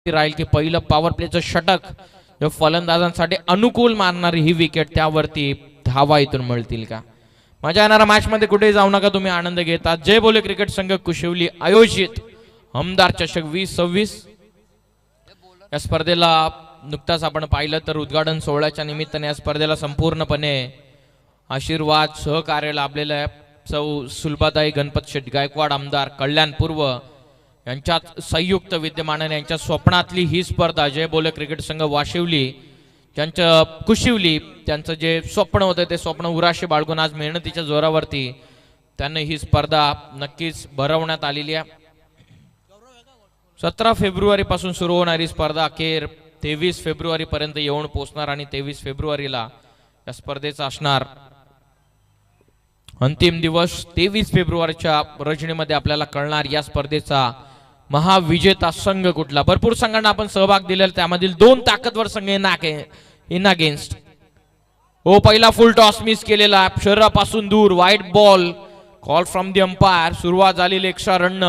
राहील की पहिलं पॉवर प्लेचं षटक जो फलंदाजांसाठी अनुकूल मारणारी ही विकेट, त्यावरती धावा इथून मिळतील का? मजा येणाऱ्या मॅच मध्ये कुठेही जाऊ नका, तुम्ही आनंद घेता जय बोले क्रिकेट संघ कुशिवली आयोजित आमदार चषक 2026 या स्पर्धेला नुकताच आपण पाहिलं तर उद्घाटन सोहळ्याच्या निमित्ताने या स्पर्धेला संपूर्णपणे आशीर्वाद सहकार्य लाभलेलं आहे. सौ सुलभाताई गणपत शेट गायकवाड आमदार कल्याण पूर्व यांच्यात संयुक्त विद्यमानाने यांच्या स्वप्नातली ही स्पर्धा जय बोले क्रिकेट संघ वाशिवली त्यांचं कुशिवली त्यांचं जे स्वप्न होतं ते स्वप्न उराशी बाळगून आज मेहनतीच्या जोरावरती त्यांनी ही स्पर्धा नक्कीच भरवण्यात आलेली आहे. 17 फेब्रुवारी पासून सुरू होणारी स्पर्धा अखेर 23 फेब्रुवारी पर्यंत येऊन पोहोचणार आणि 23 फेब्रुवारीला या स्पर्धेचा असणार अंतिम दिवस. 23 फेब्रुवारीच्या रजनीमध्ये आपल्याला कळणार या स्पर्धेचा महाविजेता संघ कुठला. भरपूर संघांना आपण सहभाग दिलेला, त्यामधील 2 ताकदवर संघ इन अगेन्स्ट. हो, पहिला फुल टॉस मिस केलेला, शरीरापासून दूर, वाईट ball call from the umpire. सुरुवात झालेली एक्स्ट्रा रन,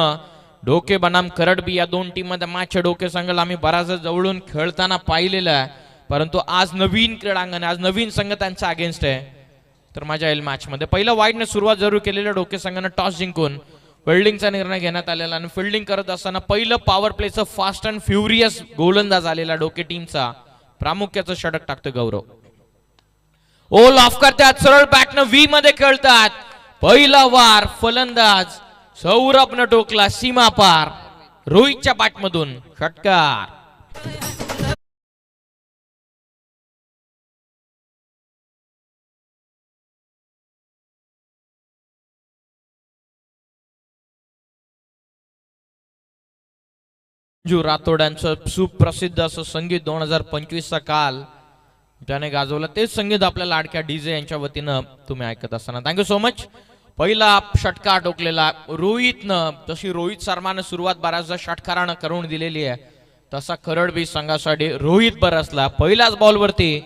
डोके बनाम करडबी या 2 टीम मध्ये मॅच. डोके संघाला आम्ही बराच जवळून खेळताना पाहिलेलं आहे, परंतु आज नवीन क्रीडांगण, आज नवीन संघ त्यांचा अगेन्स्ट आहे, तर मजा येईल मॅच मध्ये. पहिला वाईडने सुरुवात जरूर केलेल्या डोके संघानं टॉस जिंकून फिल्डिंगचा निर्णय घेण्यात आलेला आणि फिल्डिंग करत असताना पहिलं पॉवर प्लेचं फास्ट अँड फ्युरियस गोलंदाज आलेला डोके टीमचा प्रामुख्याचं षटक टाकतो गौरव. ओल ऑफ करतात, सरळ बॅटनं व्ही मध्ये खेळतात. पहिला वार फलंदाज सौरभनं टोकला सीमा पार, रोहितच्या बॅटमधून षटकार. रातोड्यांचं सुप्रसिद्ध असं संगीत 2025चा काल त्याने गाजवलं, तेच संगीत आपल्या लाडक्या डीजे यांच्या वतीनं तुम्ही ऐकत असताना थँक्यू सो मच. पहिला षटकार टोकलेला रोहितनं, तशी रोहित शर्मानं सुरुवात बऱ्याचदा षटकारानं करून दिलेली आहे, तसा करडबी संघासाठी रोहित बरसला. पहिल्याच बॉलवरती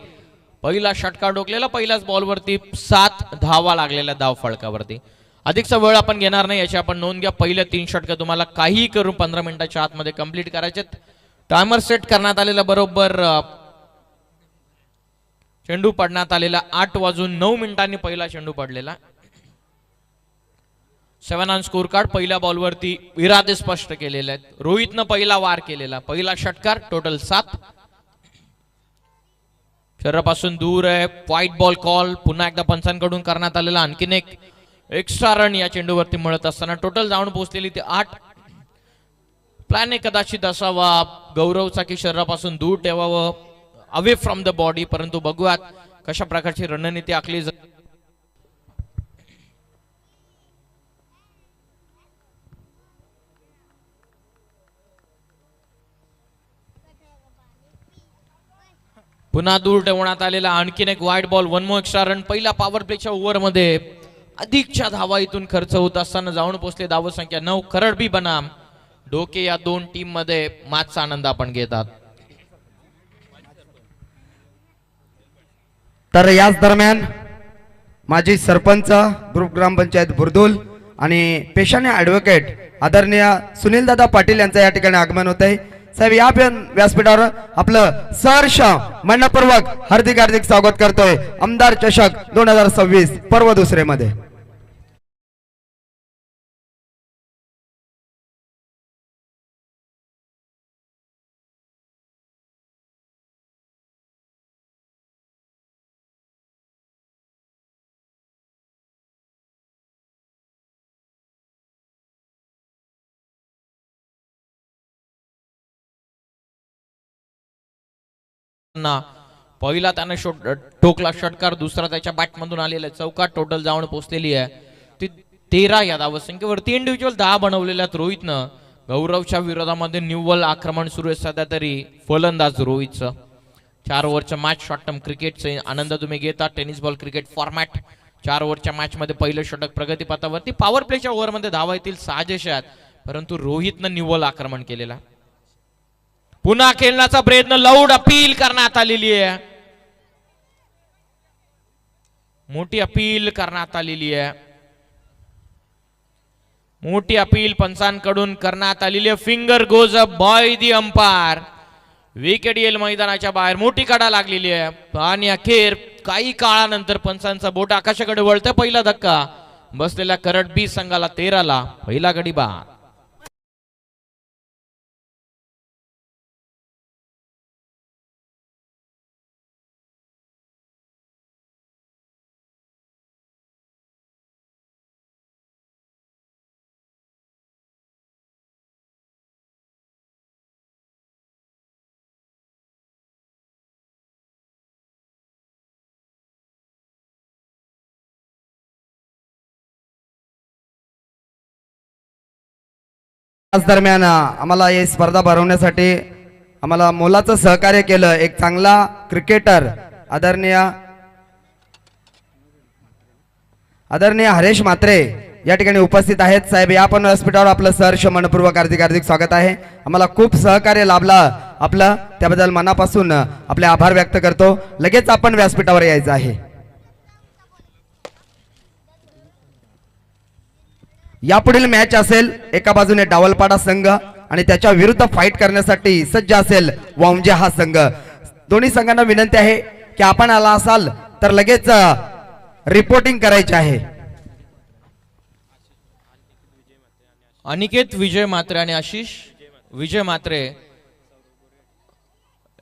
पहिला षटकार टोकलेला, पहिल्याच बॉलवरती 7 धावा लागलेल्या धाव फळकावरती. अधिकचा वेळ आपण घेणार नाही, याची आपण नोंद घ्या. पहिल्या 3 षटक तुम्हाला काही करून 15 मिनिटाच्या आतमध्ये कंप्लीट करायचे. टायमर सेट करण्यात आलेला, बरोबर चेंडू पडण्यात आलेला 8:09 पहिला चेंडू पडलेला. 7 ऑन स्कोर कार्ड. पहिल्या बॉलवरती इरादे स्पष्ट केलेले आहेत. रोहितनं पहिला वार केलेला, पहिला षटकार, टोटल 7. शरीरापासून दूर आहे, व्हाईट बॉल कॉल पुन्हा एकदा पंचांकडून करण्यात आलेला. आणखीन एक एक्स्ट्रा रन या चेंडूवरती मिळत असताना टोटल जाऊन पोहोचलेली ते 8. प्लॅन कदाचित असावा गौरवचा की शरीरापासून दूर ठेवावं, अवे फ्रॉम द बॉडी, परंतु बघूयात कशा प्रकारची रणनीती आखली जाते. पुन्हा दूर ठेवण्यात आलेला आणखीन एक वाईट बॉल, 1 मोर एक्स्ट्रा रन. पहिल्या पॉवर प्लेच्या ओव्हर मध्ये अधिकच्या धावा इथून खर्च होत असताना जाऊन पोहोचले धाव संख्या 9. करडबी बनाम डोके या 2 टीम मध्ये मॅचचा आनंद आपण घेतात. तर याच दरम्यान माजी सरपंच ग्रुप ग्रामपंचायत बुरदुल आणि पेशाने ॲडव्होकेट आदरणीय सुनीलदादा पाटील यांचं या ठिकाणी आगमन होत आहे. साहेब या व्यासपीठावर आपलं सहर्ष मनपूर्वक हार्दिक हार्दिक स्वागत करतोय आमदार चषक 2026 पर्व 2 मध्ये. पहिला त्याने टोकला षटकार, दुसरा त्याच्या बॅटमधून आलेला चौकार. टोटल जाऊन पोहोचलेली आहे ती 13 या धावसंख्येवरती. इंडिव्हिज्युअल 10 बनवलेल्या रोहितनं. गौरवच्या विरोधामध्ये निव्वळ आक्रमण सुरू आहे सध्या तरी फलंदाज रोहितचं. 4 ओव्हरच्या मॅच, शॉर्ट टर्म क्रिकेटचे आनंद तुम्ही घेता. Tennis ball cricket format. 4 ओव्हरच्या मॅच मध्ये पहिलं षटक प्रगतीपथावरती. पॉवर प्लेच्या ओव्हर मध्ये धावा येतील साजेशा आहेत, परंतु रोहितनं निव्वळ आक्रमण केलेला. पुन्हा खेळण्याचा प्रयत्न, लाऊड अपील करण्यात आलेली आहे, मोठी अपील करण्यात आलेली आहे. मोठी अपील पंचांकडून करण्यात आलेली. Finger goes up by the umpire. Wicket येईल मैदानाच्या बाहेर, मोठी काढा लागलेली आहे आणि अखेर काही काळानंतर पंचांचा बोट आकाशाकडे वळतं. पहिला धक्का बसलेल्या करट बी संघाला 13 ला पहिला गडी बाद. त्याच दरम्यान आम्हाला ही स्पर्धा भरवण्यासाठी आम्हाला मोलाचं सहकार्य केलं एक चांगला क्रिकेटर आदरणीय हरेश म्हात्रे या ठिकाणी उपस्थित आहेत. साहेब या पण व्यासपीठावर आपलं सहर्ष मनपूर्वक हार्दिक स्वागत आहे. आम्हाला खूप सहकार्य लाभला आपलं, त्याबद्दल मनापासून आपले आभार व्यक्त करतो. लगेच आपण व्यासपीठावर यायचं आहे. यापुढील मॅच असेल एका बाजूने डावलपाडा संघ आणि त्याच्या विरुद्ध फाईट करण्यासाठी सज्ज असेल वांजे हा संघ. दोन्ही संघांना विनंती आहे की आपण आला असाल तर लगेच रिपोर्टिंग करायचे आहे. अनिकेत विजय म्हात्रे आणि आशिष विजय म्हात्रे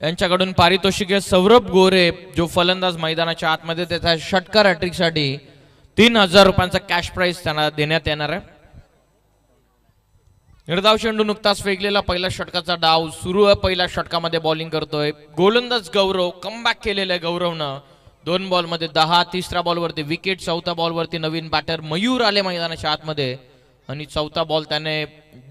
यांच्याकडून पारितोषिक आहे. सौरभ गोरे जो फलंदाज मैदानाच्या आतमध्ये त्याचा षटकार हॅट्रिकसाठी 3000 रुपयांचा कॅश प्राइज त्यांना देण्यात येणार आहे. निर्धाव चेंडू नुकताच फेकलेला पहिल्या षटकाचा डाव सुरू आहे. पहिल्या षटकामध्ये बॉलिंग करतोय गोलंदाज गौरव. कमबॅक केलेलं आहे गौरवनं. 2 बॉलमध्ये 10. तिसऱ्या बॉलवरती विकेट. चौथ्या बॉलवरती नवीन बॅटर मयूर आले मैदानाच्या आतमध्ये आणि चौथा बॉल त्याने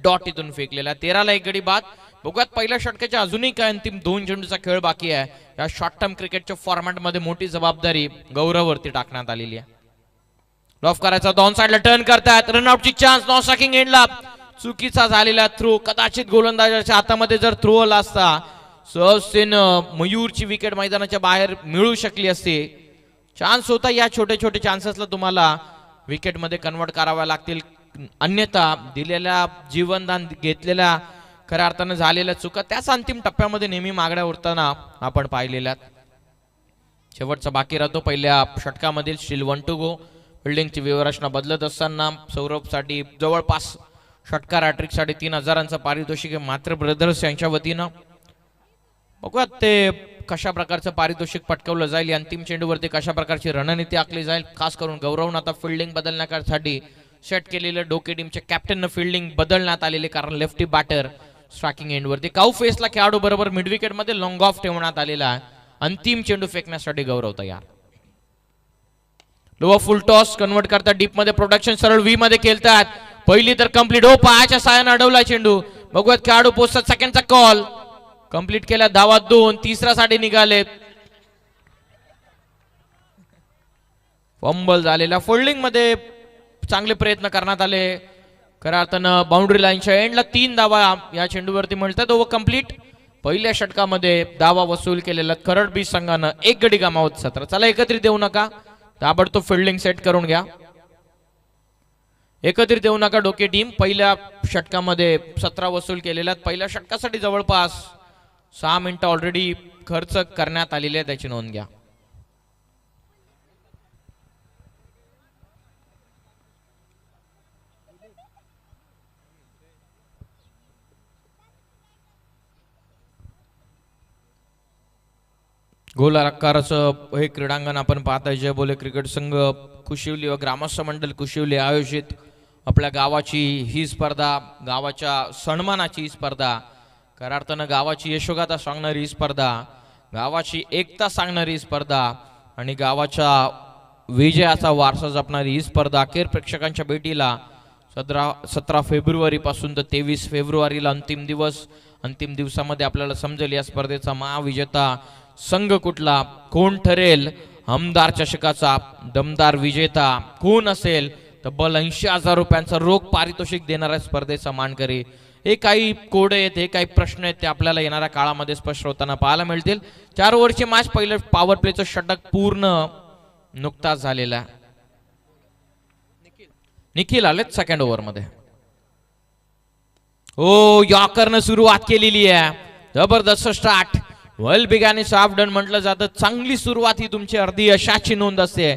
डॉट इथून फेकलेला. 13 ला एक गडी बाद. बघूयात पहिल्या षटकाच्या अजूनही काय अंतिम 2 चेंडूचा खेळ बाकी आहे. या शॉर्ट टर्म क्रिकेटच्या फॉर्मॅटमध्ये मोठी जबाबदारी गौरववरती टाकण्यात आलेली आहे. लॉफ करायचा, दोन साइडला टर्न करतात. रनआउटची चान्स, नॉन स्ट्रायकिंग एंडला चुकीचा झालेला थ्रो. कदाचित गोलंदाजाच्या हातामध्ये जर थ्रो आला असता सहजतेनं मयूरची विकेट मैदानाच्या बाहेर मिळू शकली असती. चान्स होता. या छोटे छोटे चान्सेसला तुम्हाला विकेटमध्ये कन्वर्ट कराव्या लागतील, अन्यथा दिलेल्या जीवनदान घेतलेल्या खऱ्या अर्थानं झालेल्या चुका त्याच अंतिम टप्प्यामध्ये नेहमी मागण्या उरताना आपण पाहिलेल्या. शेवटचा बाकी राहतो पहिल्या षटकामधील स्टील 1 to go. बिल्डिंगची व्यवस्था बदलत असताना सौरभसाठी जवळपास षटकार हॅट्रिकसाठी 3000चं पारितोषिक आहे मात्र ब्रदर्स यांच्या वतीनं. बघूयात ते कशा प्रकारचं पारितोषिक पटकावलं जाईल. अंतिम चेंडूवरती कशा प्रकारची रणनीती आखली जाईल. खास करून गौरवनं आता फिल्डिंग बदलण्यासाठी सेट केलेलं डोके टीमच्या कॅप्टननं फिल्डिंग बदलण्यात आलेली, कारण लेफ्टी बॅटर स्ट्रायकिंग एंडवरती काऊ फेसला खेळाडू बरोबर मिड विकेट मध्ये लॉंग ऑफ ठेवण्यात आलेला आहे. अंतिम चेंडू फेकण्यासाठी गौरव तयार. लोअर फुल टॉस कन्वर्ट करतात डीप मध्ये. प्रोडक्शन सरळ व्ही मध्ये खेळतात. पहिली तर कंप्लीट. हो, पायाच्या साहाय्याने अडवला चेंडू. बघूयात खेळाडू पोचतात. सेकंडचा कॉल कंप्लीट केला. धावा 2. तिसऱ्यासाठी निघाले. फंबल झालेला. फोल्डिंग मध्ये चांगले प्रयत्न करण्यात आले. खऱ्या अर्थानं बाउंड्री लाईनच्या एंडला 3 धावा या चेंडूवरती मिळतात. Over complete. पहिल्या षटकामध्ये धावा वसूल केलेला करट बी संघानं 1 गडी गमावत 17. चला एकत्रित देऊ नका, ताबडतोब फिल्डिंग सेट करून घ्या. एकत्रित देऊ नका डोके टीम. पहिल्या षटकामध्ये 17 वसूल केलेल्या. पहिल्या षटकासाठी जवळपास 6 मिनिटं ऑलरेडी खर्च करण्यात आलेली आहे, त्याची नोंद घ्या. गोलाकाराचं हे क्रीडांगण आपण पाहताय. जय बोले क्रिकेट संघ कुशिवली व ग्रामस्थ मंडळ कुशिवली आयोजित आपल्या गावाची ही स्पर्धा, गावाच्या सन्मानाची ही स्पर्धा, खऱ्या अर्थानं गावाची यशोगाथा सांगणारी ही स्पर्धा, गावाची एकता सांगणारी ही स्पर्धा आणि गावाच्या विजयाचा वारसा जपणारी ही स्पर्धा अखेर प्रेक्षकांच्या भेटीला 17 फेब्रुवारी पासून तर 23 फेब्रुवारीला अंतिम दिवस. अंतिम दिवसामध्ये आपल्याला समजेल या स्पर्धेचा महाविजेता संघ कुठला, कोण ठरेल हमदार चषकाचा दमदार विजेता, कोण असेल तब्बल 80,000 रुपयांचा रोख पारितोषिक देणाऱ्या स्पर्धेचा मानकरी. हे काही कोडे आहेत, हे काही प्रश्न आहेत, ते आपल्याला येणाऱ्या काळामध्ये स्पष्ट होताना पाहायला मिळतील. 4 ओव्हरची मॅच. पहिलं पॉवर प्लेचं षटक पूर्ण नुकताच झालेला आहे. निखिल आलेत सेकंड ओव्हर मध्ये. हो, यॉर्करनं सुरुवात केलेली आहे. जबरदस्त start, well begin is half done म्हटलं जातं. चांगली सुरुवात ही तुमची अर्धी यशाची नोंद असते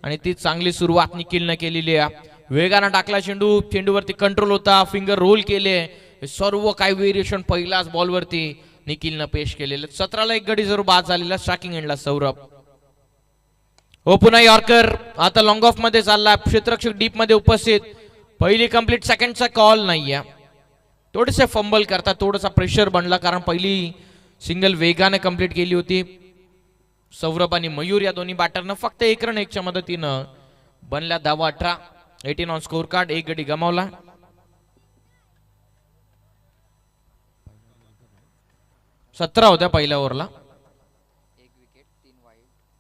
आणि ती चांगली सुरुवात निखिलनं केलेली आहे. वेगानं टाकला चेंडू, चेंडूवरती कंट्रोल होता, फिंगर रोल केले, सर्व काही व्हेरिएशन पहिल्याच बॉलवरती निखिलनं पेश केलेले. 17ला 1 गडी जरूर बाद झालेला स्ट्रायकिंग एंडला सौरभ. हो पुन्हा यॉर्कर आता लॉंग ऑफ मध्ये चालला, क्षेत्ररक्षक डीप मध्ये उपस्थित. पहिली कंप्लीट, सेकंडचा कॉल नाहीये. थोडेसे फंबल करता, थोडासा प्रेशर बनला कारण पहिली सिंगल वेगाने कंप्लीट केली होती. सौरभ आणि मयूर या दोन्ही बॅटरनं फक्त 1 रन 1च्या मदतीनं बनल्या धावा 18. 18 ऑन स्कोर कार्ड, 1 गडी गमावला. 17 होत्या पहिल्या ओव्हरला,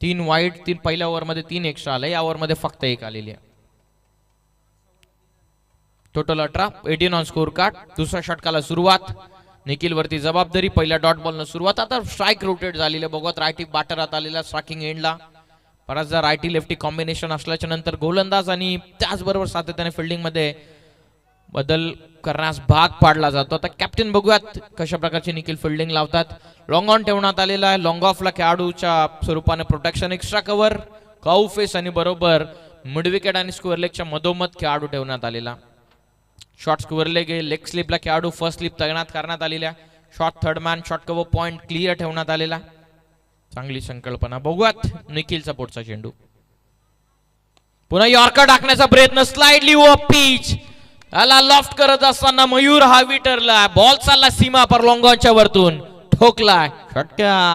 3 वाईट, 3 पहिल्या ओव्हरमध्ये 3 एक्स्ट्रा आले, या ओव्हरमध्ये फक्त 1 आलेली आहे. टोटल 18. 18 on score card. दुसऱ्या षटकाला सुरुवात, निखिल वरती जबाबदारी. पहिल्या डॉट बॉलनं सुरुवात. आता स्ट्राईक रोटेट झालेले बघत रायटी बॅटर आत आलेला स्ट्रायकिंग एंडला. बराचदा रायटी लेफ्टी कॉम्बिनेशन असल्याच्या नंतर गोलंदाज आणि त्याचबरोबर सातत्याने फिल्डिंग मध्ये बदल करण्यास भाग पाडला जातो. आता कॅप्टन बघूयात कशा प्रकारची निखिल फिल्डिंग लावतात. लॉंग ऑन ठेवण्यात आलेला आहे. लॉंग ऑफला खेळाडूच्या स्वरूपाने प्रोटेक्शन, एक्स्ट्रा कव्हर, काऊ फेस आणि बरोबर मिड विकेट आणि स्क्वेअर लेगच्या मधोमध खेळाडू ठेवण्यात आलेला. शॉर्ट स्क्वेअर लेग, लेग स्लिपला खेळाडू फर्स्ट स्लिप तैनात करण्यात आलेल्या. Short third man, short cover point clear ठेवण्यात आलेला. चांगली संकल्पना. बघूयात निखिलचा पुढचा चेंडू. पुन्हा यॉर्कर टाकण्याचा प्रयत्न, स्लाइडली ओव्हर पिच, त्याला लॉफ्ट करत असताना मयूर हा विटरला. बॉल चालला सीमा पर लॉंगॉनच्या वरतून, ठोकला षटका.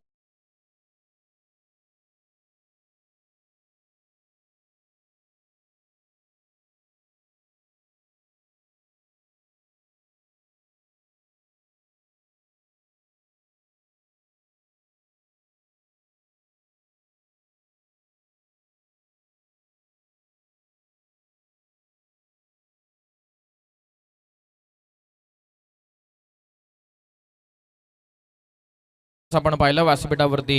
आपण पाहिलं व्यासपीठावरती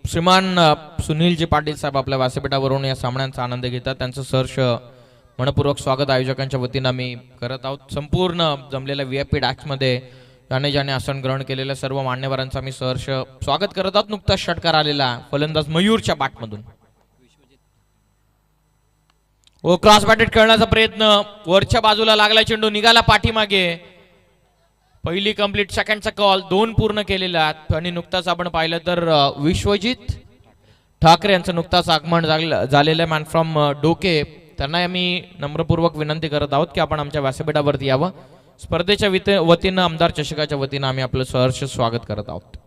श्रीमान सुनीलजी पाटील साहेब आपल्या व्यासपीठावरून या सामन्यांचा आनंद घेतात. त्यांचं सहर्ष मनपूर्वक स्वागत आयोजकांच्या वतीनं आम्ही करत आहोत. संपूर्ण जमलेल्या VIP डॅक्स मध्ये ज्याने ज्याने आसन ग्रहण केलेल्या सर्व मान्यवरांचं आम्ही सहर्ष स्वागत करत आहोत. नुकताच षटकार आलेला फलंदाज मयूरच्या बॅटमधून. व क्रॉस बॅटेड खेळण्याचा प्रयत्न, वरच्या बाजूला लागला चेंडू, निघाला पाठीमागे. पहिली कंप्लीट, सेकंडचा कॉल, 2 पूर्ण केलेला. आणि नुकताच आपण पाहिलं तर विश्वजित ठाकरे यांचं नुकताच आगमन झालेलं मॅन फ्रॉम डोके. त्यांना आम्ही नम्रपूर्वक विनंती करत आहोत की आपण आमच्या व्यासपीठावरती यावं. स्पर्धेच्या वतीनं, आमदार चषकाच्या वतीनं आम्ही आपलं सहर्ष स्वागत करत आहोत.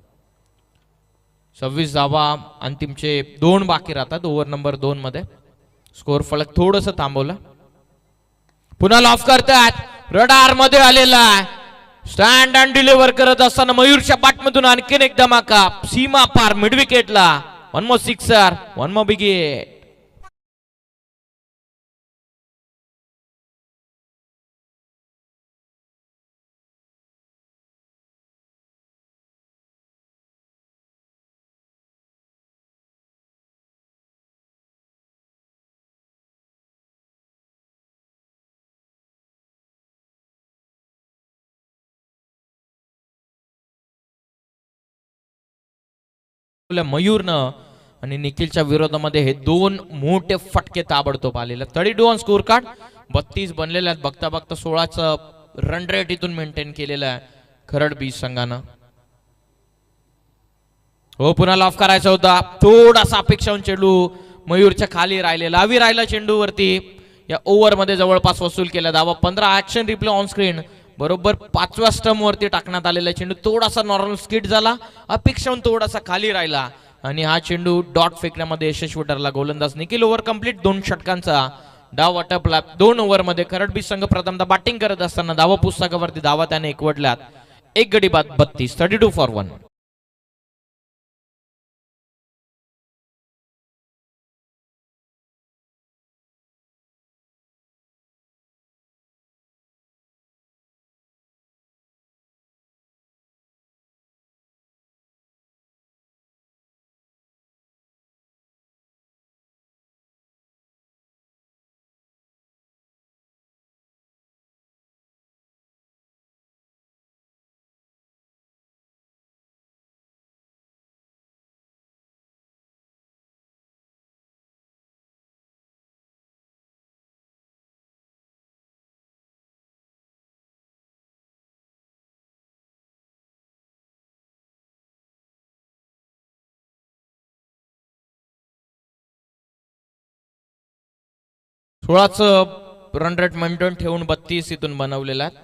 26 धावा, अंतिमचे 2 बाकी राहतात ओव्हर नंबर 2 मध्ये. स्कोर फलक थोडस थांबवलं. पुन्हा लॉफ करतात, रडार मध्ये आलेला. स्टँड अँड डिलिव्हर करत असताना मयूरच्या बॅटमधून आणखीन एक धमाका, सीमा पार मिड विकेटला. 1 मोर सिक्सर, 1 मोर विकेट. मयूरनं आणि निखिलच्या विरोधामध्ये हे 2 मोठे फटके ताबडतोब आलेले. 32 ऑन स्कोर कार्ड, 32 बनलेले आहेत. बघता बघता 16चं रन रेट इथून मेंटेन केलेलं आहे खरड बीज संघानं. हो पुन्हा लॉफ करायचा होता, थोडासा अपेक्षाहून चेंडू मयूरच्या खाली राहिलेला. हवी राहिला चेंडूवरती. या ओव्हर मध्ये जवळपास वसूल केला धावा 15. ऍक्शन रिप्ले ऑन स्क्रीन, बरोबर 5व्या स्टंप वरती टाकण्यात आलेला चेंडू थोडासा नॉर्मल स्किट झाला, अपेक्षाहून थोडासा खाली राहिला आणि हा चेंडू डॉट फेकण्यामध्ये यशस्वी ठरला. गोलंदाज निखिल. Over complete. 2 षटकांचा डाव आटपला. 2 ओव्हर मध्ये खरडबीज संघ प्रथमतः बॅटिंग करत असताना धावा पुस्तकावरती धावा त्याने एकवटल्यात. 1 गडी बाद 32. 32 फॉर 1. 16च रन रेट मेंटेन ठेवून 32 इथून बनवलेला आहे.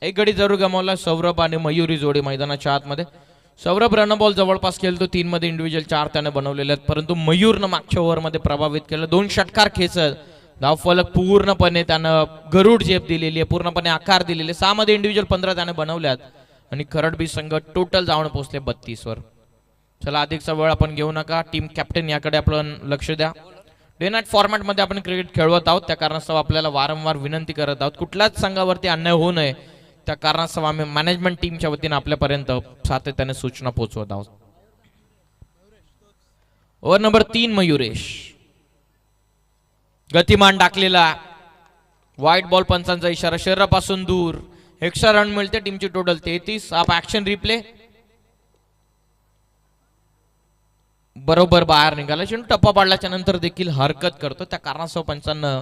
एक गडी जरूर गमावला सौरभ आणि मयुरी जोडी मैदानाच्या आतमध्ये. सौरभ रन बॉल जवळपास खेळतो 3 मध्ये इंडिव्हिज्युअल 4 त्याने बनवलेले आहेत, परंतु मयूरनं मागच्या ओव्हरमध्ये प्रभावित केलं. 2 षटकार खेचत धावफलक पूर्णपणे त्यानं गरुड झेप दिलेली आहे, पूर्णपणे आकार दिलेले. 6 मध्ये इंडिव्हिज्युअल 15 त्याने बनवल्यात आणि खरडबी संघ टोटल जाऊन पोहोचले 32 वर. चला अधिकचा वेळ आपण घेऊ नका, टीम कॅप्टन याकडे आपण लक्ष द्या. डे नाईट फॉर्मॅटमध्ये आपण क्रिकेट खेळवत आहोत, त्या कारणास्तव आपल्याला वारंवार विनंती करत आहोत कुठल्याच संघावरती अन्याय होऊ नये, त्या कारणास्तव आम्ही मॅनेजमेंट टीमच्या वतीने आपल्यापर्यंत सातत्याने सूचना पोहोचवत आहोत. ओव्हर नंबर 3 मयुरेश गतिमान टाकलेला व्हाईट बॉल, पंचांचा इशारा, शरीरापासून दूर. एक्स्ट्रा रन मिळते, टीमची टोटल 33. आप ऍक्शन रिप्ले बरोबर बाहेर निघाला. चेंडू टप्पा पाडल्याच्या नंतर देखील हरकत करतो, त्या कारणास्तव पंचांना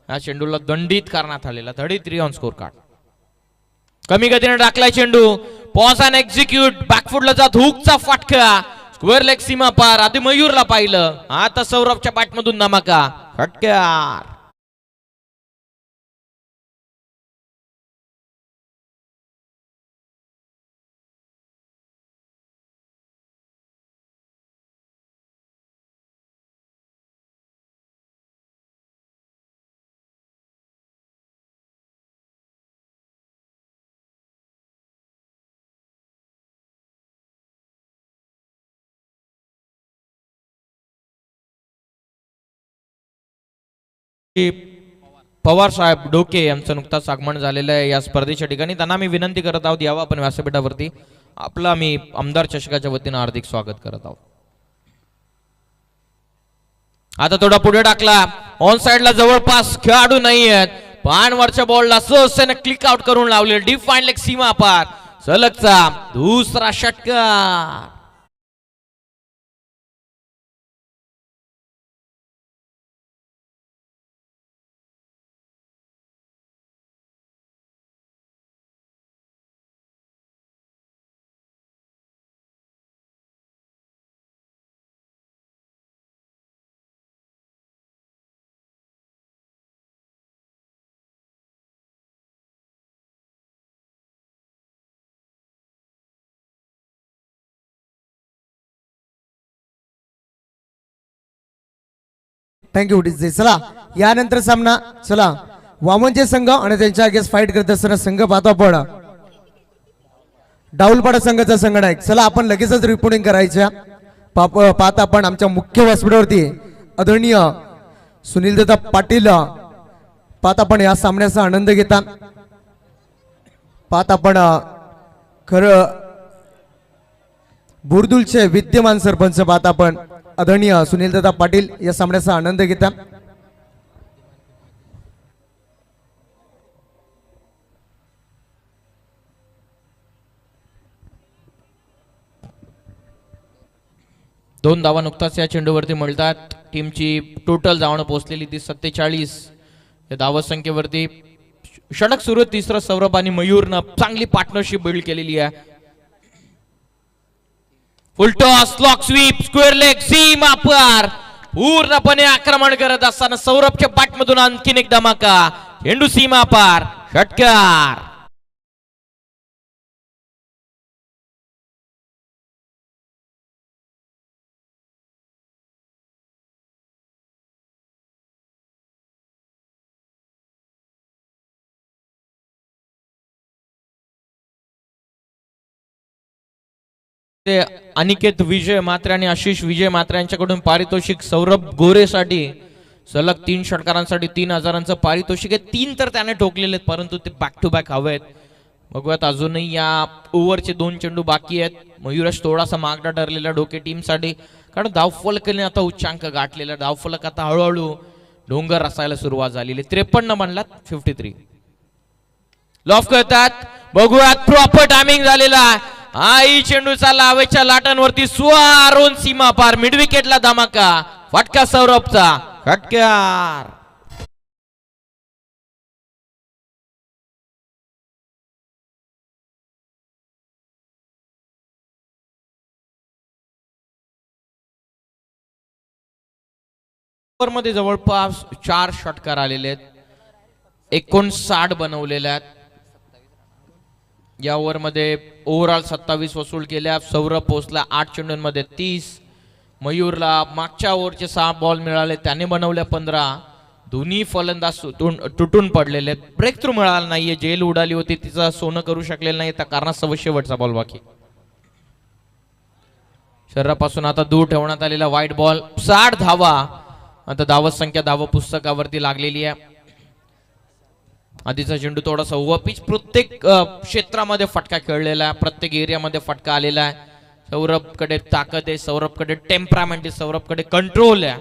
या चेंडूला दंडित करण्यात आलेला. 33 ऑन स्कोर कार्ड. कमी गतीने टाकलाय चेंडू, पॉज अँड एक्झिक्यूट, बॅकफुटला जात हुकचा फटका, स्क्वेअर लेग सीमा पार. आधी मयूरला पाहिलं, आता सौरभच्या बॅटमधून धमाका, फटकार. पवार साहेब डोके यांचं नुकताच आगमन झालेलं आहे या स्पर्धेच्या ठिकाणी. त्यांना मी विनंती करत आहोत यावं आपण व्यासपीठावरती. आपलं आम्ही आमदार चषकाच्या वतीनं हार्दिक स्वागत करत आहोत. आता थोडा पुढे टाकला, ऑन साइडला जवळपास खेळाडू नाही आहेत, पानवरच्या बॉलला सहजतेने क्लिक आउट करून लावले, डिफाईन लेग सीमा पार, सलगचा दुसरा षटकार. Thank you DJ. चला यानंतर सामना, चला वामनचे संघ आणि त्यांच्या अगेन्स्ट फाईट करत असताना संघ पाहतो आपण डाऊलपाडा संघाचा संघनायक. चला आपण लगेचच रिपोर्टिंग करायच्या पाहता आपण आमच्या मुख्य व्यासपीठावरती आदरणीय सुनीलदादा पाटील पाहता आपण या सामन्याचा आनंद घेता. पाहता आपण खरं बुरदुलचे विद्यमान सरपंच पाहता आपण आदरणीय सुनीलदादा पाटील या सामन्याचा आनंद घेता. दोन धावा नुकताच या चेंडूवरती मिळतात. टीमची टोटल धावणं पोहोचलेली ती 47. या धावसंख्येवरती षटक सुरू, तिसरं सौरभ आणि मयूरनं चांगली पार्टनरशिप बिल्ड केलेली आहे. Full toss, lap sweep, square leg सीमा पार, पूर्णपणे आक्रमण करत असताना सौरभच्या बॅटमधून आणखीन एक धमाका, चेंडू सीमा पार, षटकार. ते अनिकेत विजय मात्रे आणि आशिष विजय मात्रे यांच्याकडून पारितोषिक सौरभ गोरेसाठी सलग 3 षटकारांसाठी 3,000चं पारितोषिक आहे. 3 तर त्याने ठोकलेले आहेत, परंतु ते बॅक टू बॅक हवेत. बघूयात, अजूनही या ओव्हरचे 2 चेंडू बाकी आहेत. मयुरेश थोडासा मागडा ठरलेला डोके टीमसाठी, कारण धावफलकाने आता उच्चांक गाठलेला, धावफलक आता हळूहळू डोंगर रसायला सुरुवात झालेली. 53 म्हणलात, 53 लॉफ करतात. बघूयात, प्रॉपर टायमिंग झालेला. आई चेंडूचा लावेच्या लाटांवरती स्वारून सीमा पार, मिड विकेटला धमाका, फटका सौरभचा, षटकार. मध्ये जवळपास 4 षटकार आलेले आहेत, 59 बनवलेले आहेत. या ओव्हरमध्ये ओव्हरऑल 27 वसूल केल्या. सौरभ पोचला 8 चेंडूंमध्ये 30. मयूरला मागच्या ओव्हरचे 6 बॉल मिळाले, त्याने बनवल्या 15. दोन्ही फलंदाज तुटून पडलेले. ब्रेक थ्रू मिळाला नाहीये, जेल उडाली होती, तिचं सोनं करू शकलेलं नाही, त्या कारणास्तव शेवटचा बॉल बाकी. शरीरापासून आता दूर ठेवण्यात आलेला वाईट बॉल. 60 धावा. आता धावत संख्या धाव पुस्तकावरती लागलेली आहे. आधीचा चेंडू थोडासा ओव्हर पिच, प्रत्येक क्षेत्रामध्ये फटका खेळलेला आहे, प्रत्येक एरियामध्ये फटका आलेला आहे. सौरभकडे ताकद आहे, सौरभकडे टेम्परामेंट आहे, सौरभकडे कंट्रोल आहे.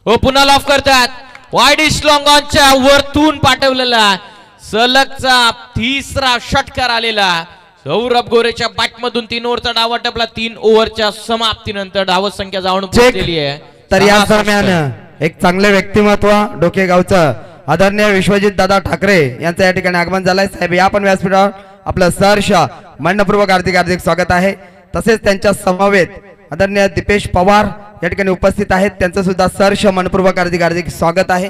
हो, पुन्हा लॉफ करतात. वाईड इज लॉंग ऑनच्या वरतून पाठवलेला सलगचा तिसरा षटकार आलेला. सौरभ गोरेच्या बॅटमधून 3 ओव्हरचा डाव टपला. 3 ओव्हरच्या समाप्तीनंतर धावत संख्या जाऊन पोहोचलेली आहे. तर या दरम्यान एक चांगले व्यक्तिमत्व डोकेगावचं आदरणीय विश्वजित दादा ठाकरे यांचं या ठिकाणी आगमन झालंय. साहेब, या पण व्यासपीठावर आपलं सहर्ष मान्यपूर्वक हार्दिक स्वागत आहे. तसेच त्यांच्या समवेत आदरणीय दीपेश पवार या ठिकाणी उपस्थित आहेत, त्यांचं सुद्धा सहर्ष मनपूर्वक हार्दिक स्वागत आहे.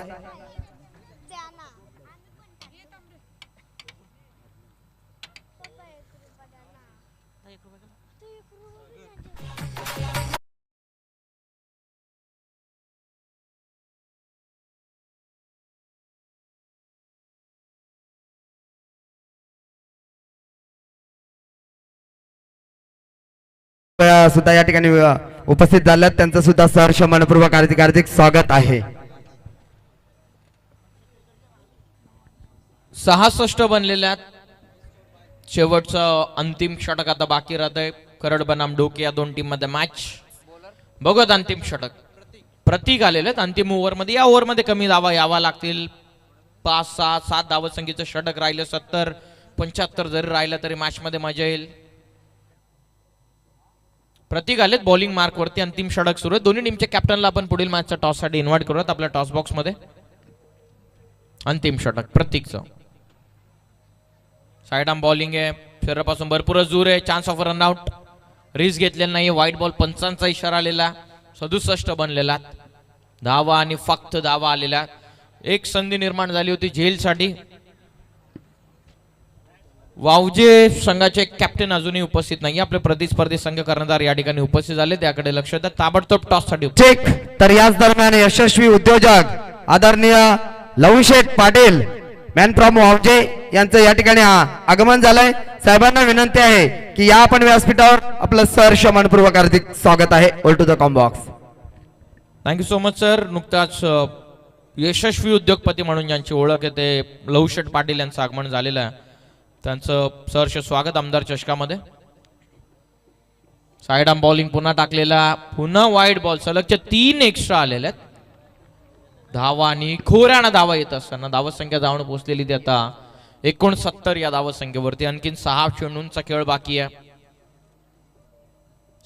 सुद्धा या ठिकाणी उपस्थित झाल्यात, त्यांचं सुद्धा सहर्ष मनपूर्वक हार्दिक स्वागत आहे. 66 बनलेल्या. शेवटचं अंतिम षटक आता बाकी राहतंय. करड बनाम डोके या दोन टीम मध्ये मॅच. बघत अंतिम षटक प्रतीक आलेले आहेत अंतिम ओव्हरमध्ये. या ओव्हरमध्ये कमी धावा यावा लागतील. 5, 6, 7 धावत संख्येचं षटक राहिलं. 70, 75 जरी राहिलं तरी मॅच मध्ये मजा येईल. प्रतीक आलेत बॉलिंग मार्क वरती. अंतिम षटक सुरू आहे. दोन्ही टीमच्या कॅप्टनला आपण पुढील मॅचच्या टॉस साठी इन्व्हाइट करूयात आपल्या टॉस बॉक्स मध्ये. अंतिम षटक प्रतीकचं. साइड आर्म बॉलिंग आहे. शरीरापासून भरपूरच दूर आहे. Chance of run out. रिस्क घेतलेला नाही. White ball. पंचांचा इशारा आलेला. 67 बनलेला. धावा आणि फक्त धावा आलेल्या. एक संधी निर्माण झाली होती झेलसाठी. वावजे संघाचे कॅप्टन अजूनही उपस्थित नाही. आपले प्रतिस्पर्धी संघ कर्णधार या ठिकाणी उपस्थित झाले, त्याकडे लक्ष द्या. ताबडतोब टॉस साठी चेक. तर याच दरम्यान यशस्वी उद्योजक आदरणीय लवशेठ पाटील मॅन फ्रॉम वावजे यांचं या ठिकाणी आगमन झालंय. साहेबांना विनंती आहे की या आपण व्यासपीठावर आपलं सहर्ष मनपूर्वक हार्दिक स्वागत आहे. All to the comm box. Thank you so much sir. नुकताच यशस्वी उद्योगपती म्हणून ज्यांची ओळख आहे ते लवशेठ पाटील यांचं आगमन झालेलं आहे. त्यांचं सहर्ष स्वागत आमदार चषकामध्ये. साइड आर्म बॉलिंग पुन्हा टाकलेला. पुन्हा वाईड बॉल. सलगच्या 3 एक्स्ट्रा आलेल्या आहेत. धावा आणि खोऱ्यानं धावा येत असताना धावत संख्या जाऊन पोहोचलेली ती आता 69 या धावत संख्येवरती. आणखीन 6 चेंडूंचा खेळ बाकी आहे.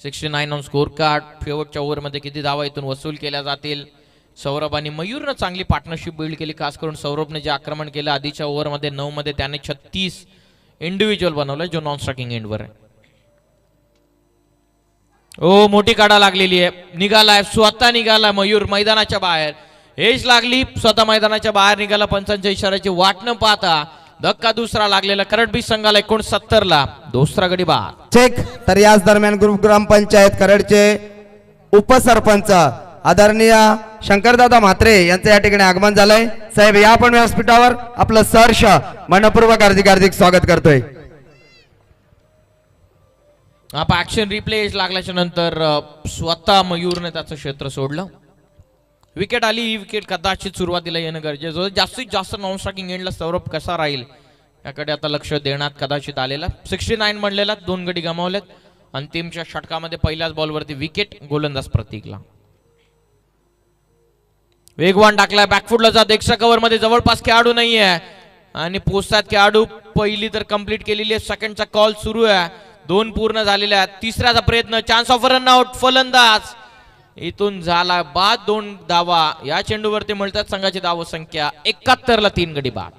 69 ऑन स्कोर कार्ड. शेवटच्या ओव्हरमध्ये किती धावा इथून वसूल केल्या जातील. सौरभ आणि मयूरनं चांगली पार्टनरशिप बिल्ड केली. खास करून सौरभने जे आक्रमण केलं आधीच्या ओव्हरमध्ये 9 मध्ये त्याने 36 इंडिव्हिज्युअल बनवलंय, जो नॉन स्ट्रायकिंग एंडवर आहे. ओ, मोठी काढा लागलेली आहे. निघालाय, स्वतः निघाला मयूर मैदानाच्या बाहेर. हेच लागली, स्वतः मैदानाच्या बाहेर निघाला. पंचांच्या इशाऱ्याची वाट न पाहता धक्का दुसरा लागलेला. करडबी संघाला 69 ला दुसरा गडी बाद. चेक. तर याच दरम्यान ग्रुप ग्रामपंचायत करडचे उपसरपंच आदरणीय शंकरदादा म्हात्रे यांचं या ठिकाणी आगमन झालंय. साहेब, या पण व्यासपीठावर आपलं सहर्ष मनपूर्वक हार्दिक स्वागत करतोय. आपण ऍक्शन रिप्ले लागल्याच्या नंतर स्वतः मयूरने त्याचं क्षेत्र सोडलं. विकेट आली. ही विकेट कदाचित सुरुवातीला येणं गरजेचं होतं. जास्तीत जास्त नॉन स्ट्रायकिंग एंडला सौरभ कसा राहील याकडे आता लक्ष देण्यात कदाचित आलेला. 69 म्हणलेला. 2 गडी गमावलेत. अंतिमच्या षटकामध्ये पहिल्याच बॉलवरती विकेट. गोलंदाज प्रतीकला. वेगवान टाकलाय. बॅकफुटला जात. एक्स्ट्रा कव्हर मध्ये जवळपास खेळाडू नाहीये आणि पोचतात खेळाडू. पहिली तर कंप्लीट केलेली आहे. सेकंडचा कॉल सुरू आहे. 2 पूर्ण झालेल्या आहेत. तिसऱ्याचा प्रयत्न. Chance of run out. फलंदाज इथून झाला बाद. 2 धावा या चेंडूवरती मिळतात. संघाची धाव संख्या 71 ला 3 गडी बाद.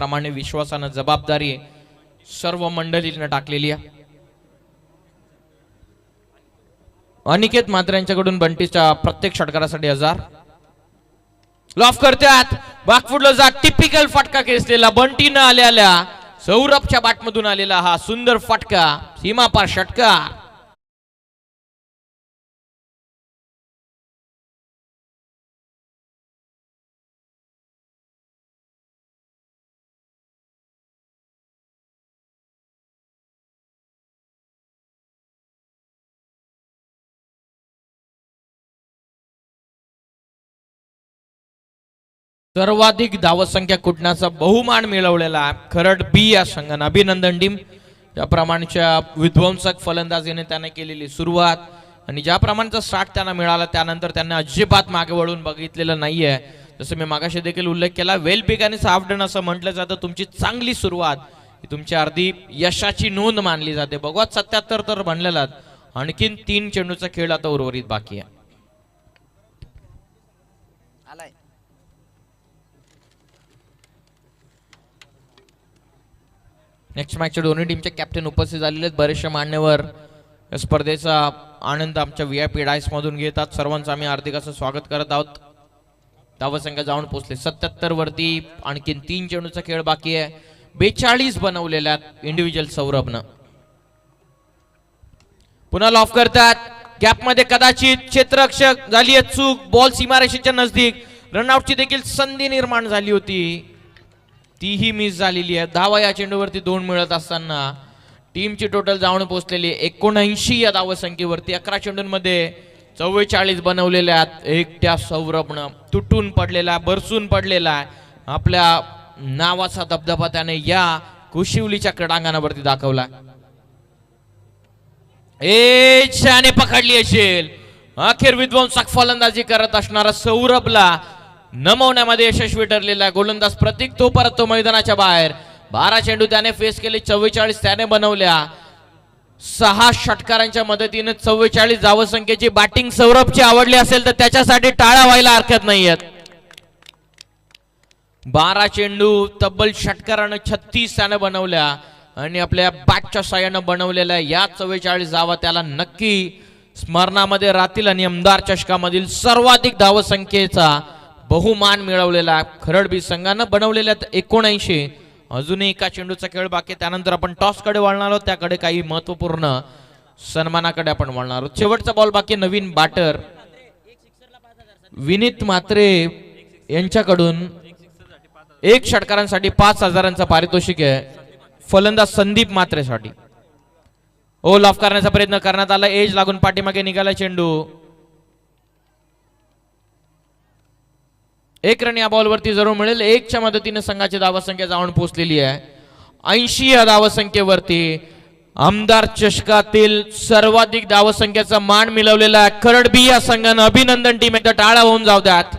त्याप्रमाणे विश्वासानं जबाबदारी सर्व मंडळींना टाकलेली आहे. अनिकेत मात्र यांच्याकडून बंटीच्या प्रत्येक षटकारासाठी 1000. लॉफ करतात बॅकफुटला जा टिपिकल फटका खेचलेला बंटीनं आल्या सौरभच्या बॅटमधून आलेला हा सुंदर फटका सीमापार षटकार. सर्वाधिक धावसंख्या कुटण्याचा बहुमान मिळवलेला खरड बी या संघानं अभिनंदन टीम. ज्या प्रमाणच्या विध्वंसक फलंदाजीने त्याने केलेली सुरुवात आणि ज्या प्रमाणचा स्टार्ट त्यांना मिळाला त्यानंतर त्यांना अजिबात मागे वळून बघितलेलं नाहीये. जसं मी मागाशी देखील उल्लेख केला well begun is half done असं म्हटलं जातं. तुमची चांगली सुरुवात ही तुमची अर्धी यशाची नोंद मानली जाते. बघा 77 तर बनलेला आणखीन 3 चेंडूचा खेळ आता उर्वरित बाकी आहे. नेक्स्ट मॅचच्या दोन्ही टीमचे कॅप्टन उपस्थित झालेले आहेत. बरेचसे मान्यवर या स्पर्धेचा आनंद आमच्या VIP डायस मधून घेतात. सर्वांचं आम्ही हार्दिक असं स्वागत करत आहोत. धावसंख्या जाऊन पोहोचले 77 वरती. आणखीन 3 चेंडूचा खेळ बाकी आहे. 42 बनवलेल्या इंडिव्हिज्युअल सौरभनं. पुन्हा लॉफ करतात गॅप मध्ये कदाचित क्षेत्ररक्षक झाली आहे चूक. बॉल सीमारेषेच्या नजदीक रनआउटची देखील संधी निर्माण झाली होती तीही मिस झालेली आहे. 10 या चेंडूवरती 2 मिळत असताना टीमची टोटल जाऊन पोहोचलेली 79 या धावसंख्येवरती. 11 चेंडूंमध्ये 44 बनवलेल्या एकट्या सौरभनं तुटून पडलेला बरसून पडलेला आपल्या नावाचा दबदबा त्याने या कुशिवलीच्या क्रीडांगणावरती दाखवला. छाने पकडली असेल. अखेर विध्वंसक फलंदाजी करत असणारा सौरभला नमवण्यामध्ये यशस्वी ठरलेला गोलंदाज प्रतीक तो परत मैदानाच्या बाहेर. 12 चेंडू त्याने फेस केले 44 त्याने बनवल्या. 6 षटकारांच्या मदतीने 44 धावसंख्येची बॅटिंग सौरभची आवडली असेल तर त्याच्यासाठी टाळ्या व्हायला हरकत नाहीयेत. 12 चेंडू तब्बल षटकारानं 36 त्याने बनवल्या आणि आपल्या बॅटच्या साह्यानं बनवलेल्या या 44 धावा त्याला नक्की स्मरणामध्ये राहतील आणि आमदार चषकामधील सर्वाधिक धावसंख्येचा बहुमान मिळवलेला खरडबी संघानं बनवलेल्या 79. अजूनही एका चेंडूचा खेळ बाकी. त्यानंतर आपण टॉस कडे वळणार आहोत. त्याकडे काही महत्वपूर्ण सन्मानाकडे आपण वळणार आहोत. शेवटचा बॉल बाकी. नवीन बॅटर विनीत म्हात्रे यांच्याकडून 1 षटकारांसाठी 5000चं पारितोषिक आहे. फलंदाज संदीप म्हात्रेसाठी ओल ऑफ करण्याचा प्रयत्न करण्यात आला. एज लागून पाठीमागे निघाला चेंडू. 1 रन या बॉलवरती जरूर मिळेल. 1च्या मदतीने संघाची धावसंख्या जाऊन पोहोचलेली आहे 80 या धावसंख्येवरती. आमदार चषकातील सर्वाधिक धावसंख्येचा मान मिळवलेला खरडबी या संघानं अभिनंदन टीम एकदा टाळा होऊन जाऊ द्यात.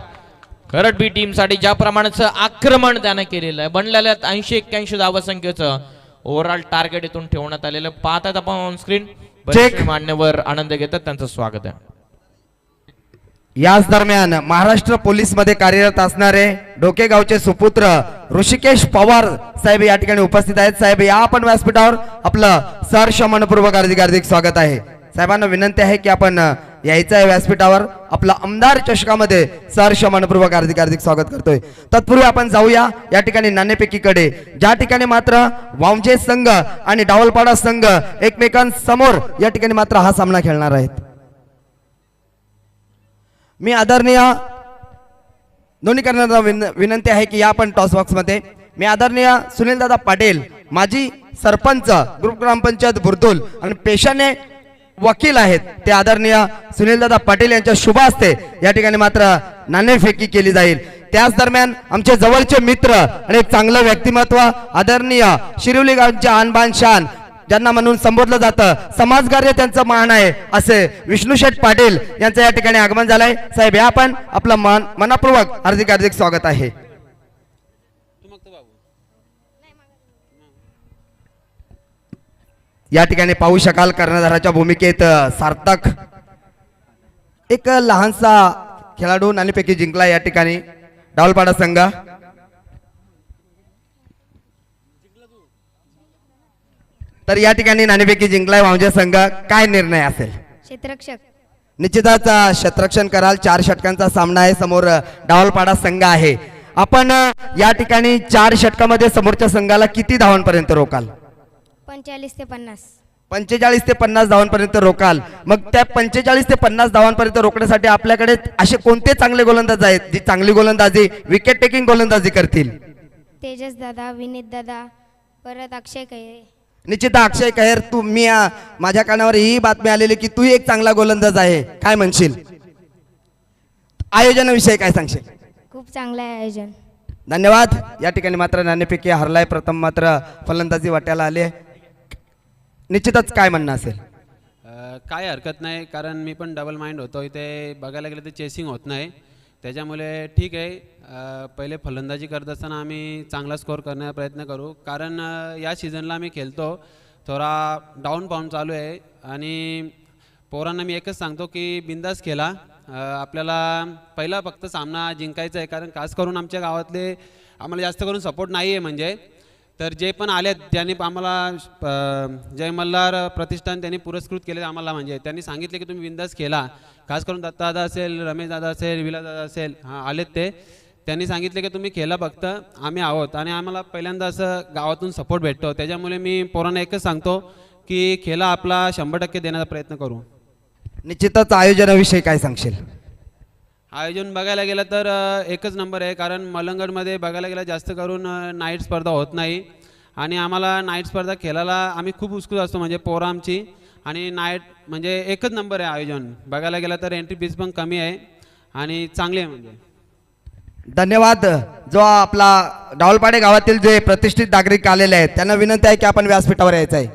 खरडबी टीम साठी ज्या प्रमाणाचं आक्रमण त्याने केलेलं आहे बनलेल्या 80-81 धावसंख्येचं ओव्हरऑल टार्गेट इथून ठेवण्यात आलेलं पाहतात आपण ऑन स्क्रीन. बरेचसे मान्यवर आनंद घेतात त्यांचं स्वागत आहे. याच दरम्यान महाराष्ट्र पोलीस मध्ये कार्यरत असणारे डोकेगावचे सुपुत्र ऋषिकेश पवार साहेब या ठिकाणी उपस्थित आहेत. साहेब या आपण व्यासपीठावर आपलं सहर्ष मनपूर्वक हार्दिक स्वागत आहे. साहेबांना विनंती आहे की आपण यायचं आहे व्यासपीठावर. आपला आमदार चषकामध्ये सहर्ष मनपूर्वक हार्दिक स्वागत करतोय. तत्पूर्वी आपण जाऊया या ठिकाणी नाणेफेकीकडे, ज्या ठिकाणी मात्र वामजे संघ आणि डावलपाडा संघ एकमेकांसमोर या ठिकाणी मात्र हा सामना खेळणार आहेत. मी आदरणीय दोन्ही करण्याचा विनंती आहे की या आपण टॉस बॉक्स मध्ये मी आदरणीय सुनीलदादा पाटील माजी सरपंच ग्रुप ग्रामपंचायत बुरदुल आणि पेशाने वकील आहेत ते आदरणीय सुनीलदादा पाटील यांच्या शुभ हस्ते या ठिकाणी मात्र नाणेफेकी केली जाईल. त्याच दरम्यान आमचे जवळचे मित्र आणि एक चांगलं व्यक्तिमत्व आदरणीय शिरवली गावचे आणबान शान ज्यांना म्हणून संबोधलं जातं समाजकार्य त्यांचं मान आहे असे विष्णुशेठ पाटील यांचं या ठिकाणी आगमन झालंय. साहेब या पण आपलं मनपूर्वक हार्दिक स्वागत आहे. या ठिकाणी पाहू शकाल कर्णधाराच्या भूमिकेत सार्थक एक लहानसा खेळाडू नाणेफेकी जिंकला या ठिकाणी डावलपाडा संघ. तर या ठिकाणी नाणेफेकी जिंकलाय वांजे संघ, काय निर्णय असेल? क्षेत्ररक्षक. निश्चितच क्षेत्ररक्षण कराल. 4 षटकांचा सामना आहे, समोर डावलपाडा संघ आहे. आपण या ठिकाणी 4 षटकामध्ये समोरच्या संघाला किती धावांपर्यंत रोकाल? 45 ते 50. 45 ते 50 धावांपर्यंत रोकाल. मग त्या 45 ते 50 धावांपर्यंत रोखण्यासाठी आपल्याकडे असे कोणते चांगले गोलंदाज आहेत जी चांगली गोलंदाजी, विकेट टेकिंग गोलंदाजी करतील? तेजस दादा, विनीत दादा, परत अक्षय कैरे. निश्चित अक्षय कहेर, मी माझ्या कानावर ही बातमी आलेली की तू एक चांगला गोलंदाज आहे, काय म्हणशील? आयोजनाविषयी काय सांगशील? खूप चांगलं आहे आयोजन. धन्यवाद. या ठिकाणी मात्र नाणेफेकी हरलाय, प्रथम मात्र फलंदाजी वाट्याला आली आहे. निश्चितच काय म्हणणं असेल? काय हरकत नाही, कारण मी पण डबल माइंड होतो. इथे बघायला गेलं तर चेसिंग होत नाही, त्याच्यामुळे ठीक आहे. पहिले फलंदाजी करत असताना आम्ही चांगला स्कोअर करण्याचा प्रयत्न करू, कारण या सीझनला आम्ही खेळतो थोडा डाऊन पाऊन चालू आहे. आणि पोरांना मी एकच सांगतो की बिंदास खेळा. आपल्याला पहिला फक्त सामना जिंकायचा आहे, कारण खास करून आमच्या गावातले आम्हाला जास्त करून सपोर्ट नाही आहे. म्हणजे तर जे पण आलेत त्यांनी आम्हाला जय मल्हार प्रतिष्ठान त्यांनी पुरस्कृत केले आम्हाला. म्हणजे त्यांनी सांगितले की तुम्ही बिंदास खेळा. खास करून दत्तादादा असेल, रमेश दादा असेल, विलासदादा असेल, आलेत ते, त्यांनी सांगितले की तुम्ही खेळा फक्त, आम्ही आहोत. आणि आम्हाला पहिल्यांदा असं गावातून सपोर्ट भेटतो. त्याच्यामुळे मी पोरांना एकच सांगतो की खेळा आपला 100% देण्याचा प्रयत्न करू. निश्चितच आयोजनाविषयी काय सांगशील? आयोजन बघायला गेलं तर एकच नंबर आहे, कारण मलंगडमध्ये बघायला गेलं जास्त करून नाईट स्पर्धा होत नाही. आणि आम्हाला नाईट स्पर्धा खेळायला आम्ही खूप उत्सुक असतो, म्हणजे पोरं आमची. आणि नाईट म्हणजे एकच नंबर आहे आयोजन. बघायला गेलं तर एंट्री फीस पण कमी आहे आणि चांगली आहे. म्हणजे धन्यवाद. जो आपला डावलपाडे गावातील जे प्रतिष्ठित नागरिक आलेले आहेत त्यांना विनंती आहे की आपण व्यासपीठावर यायचं आहे.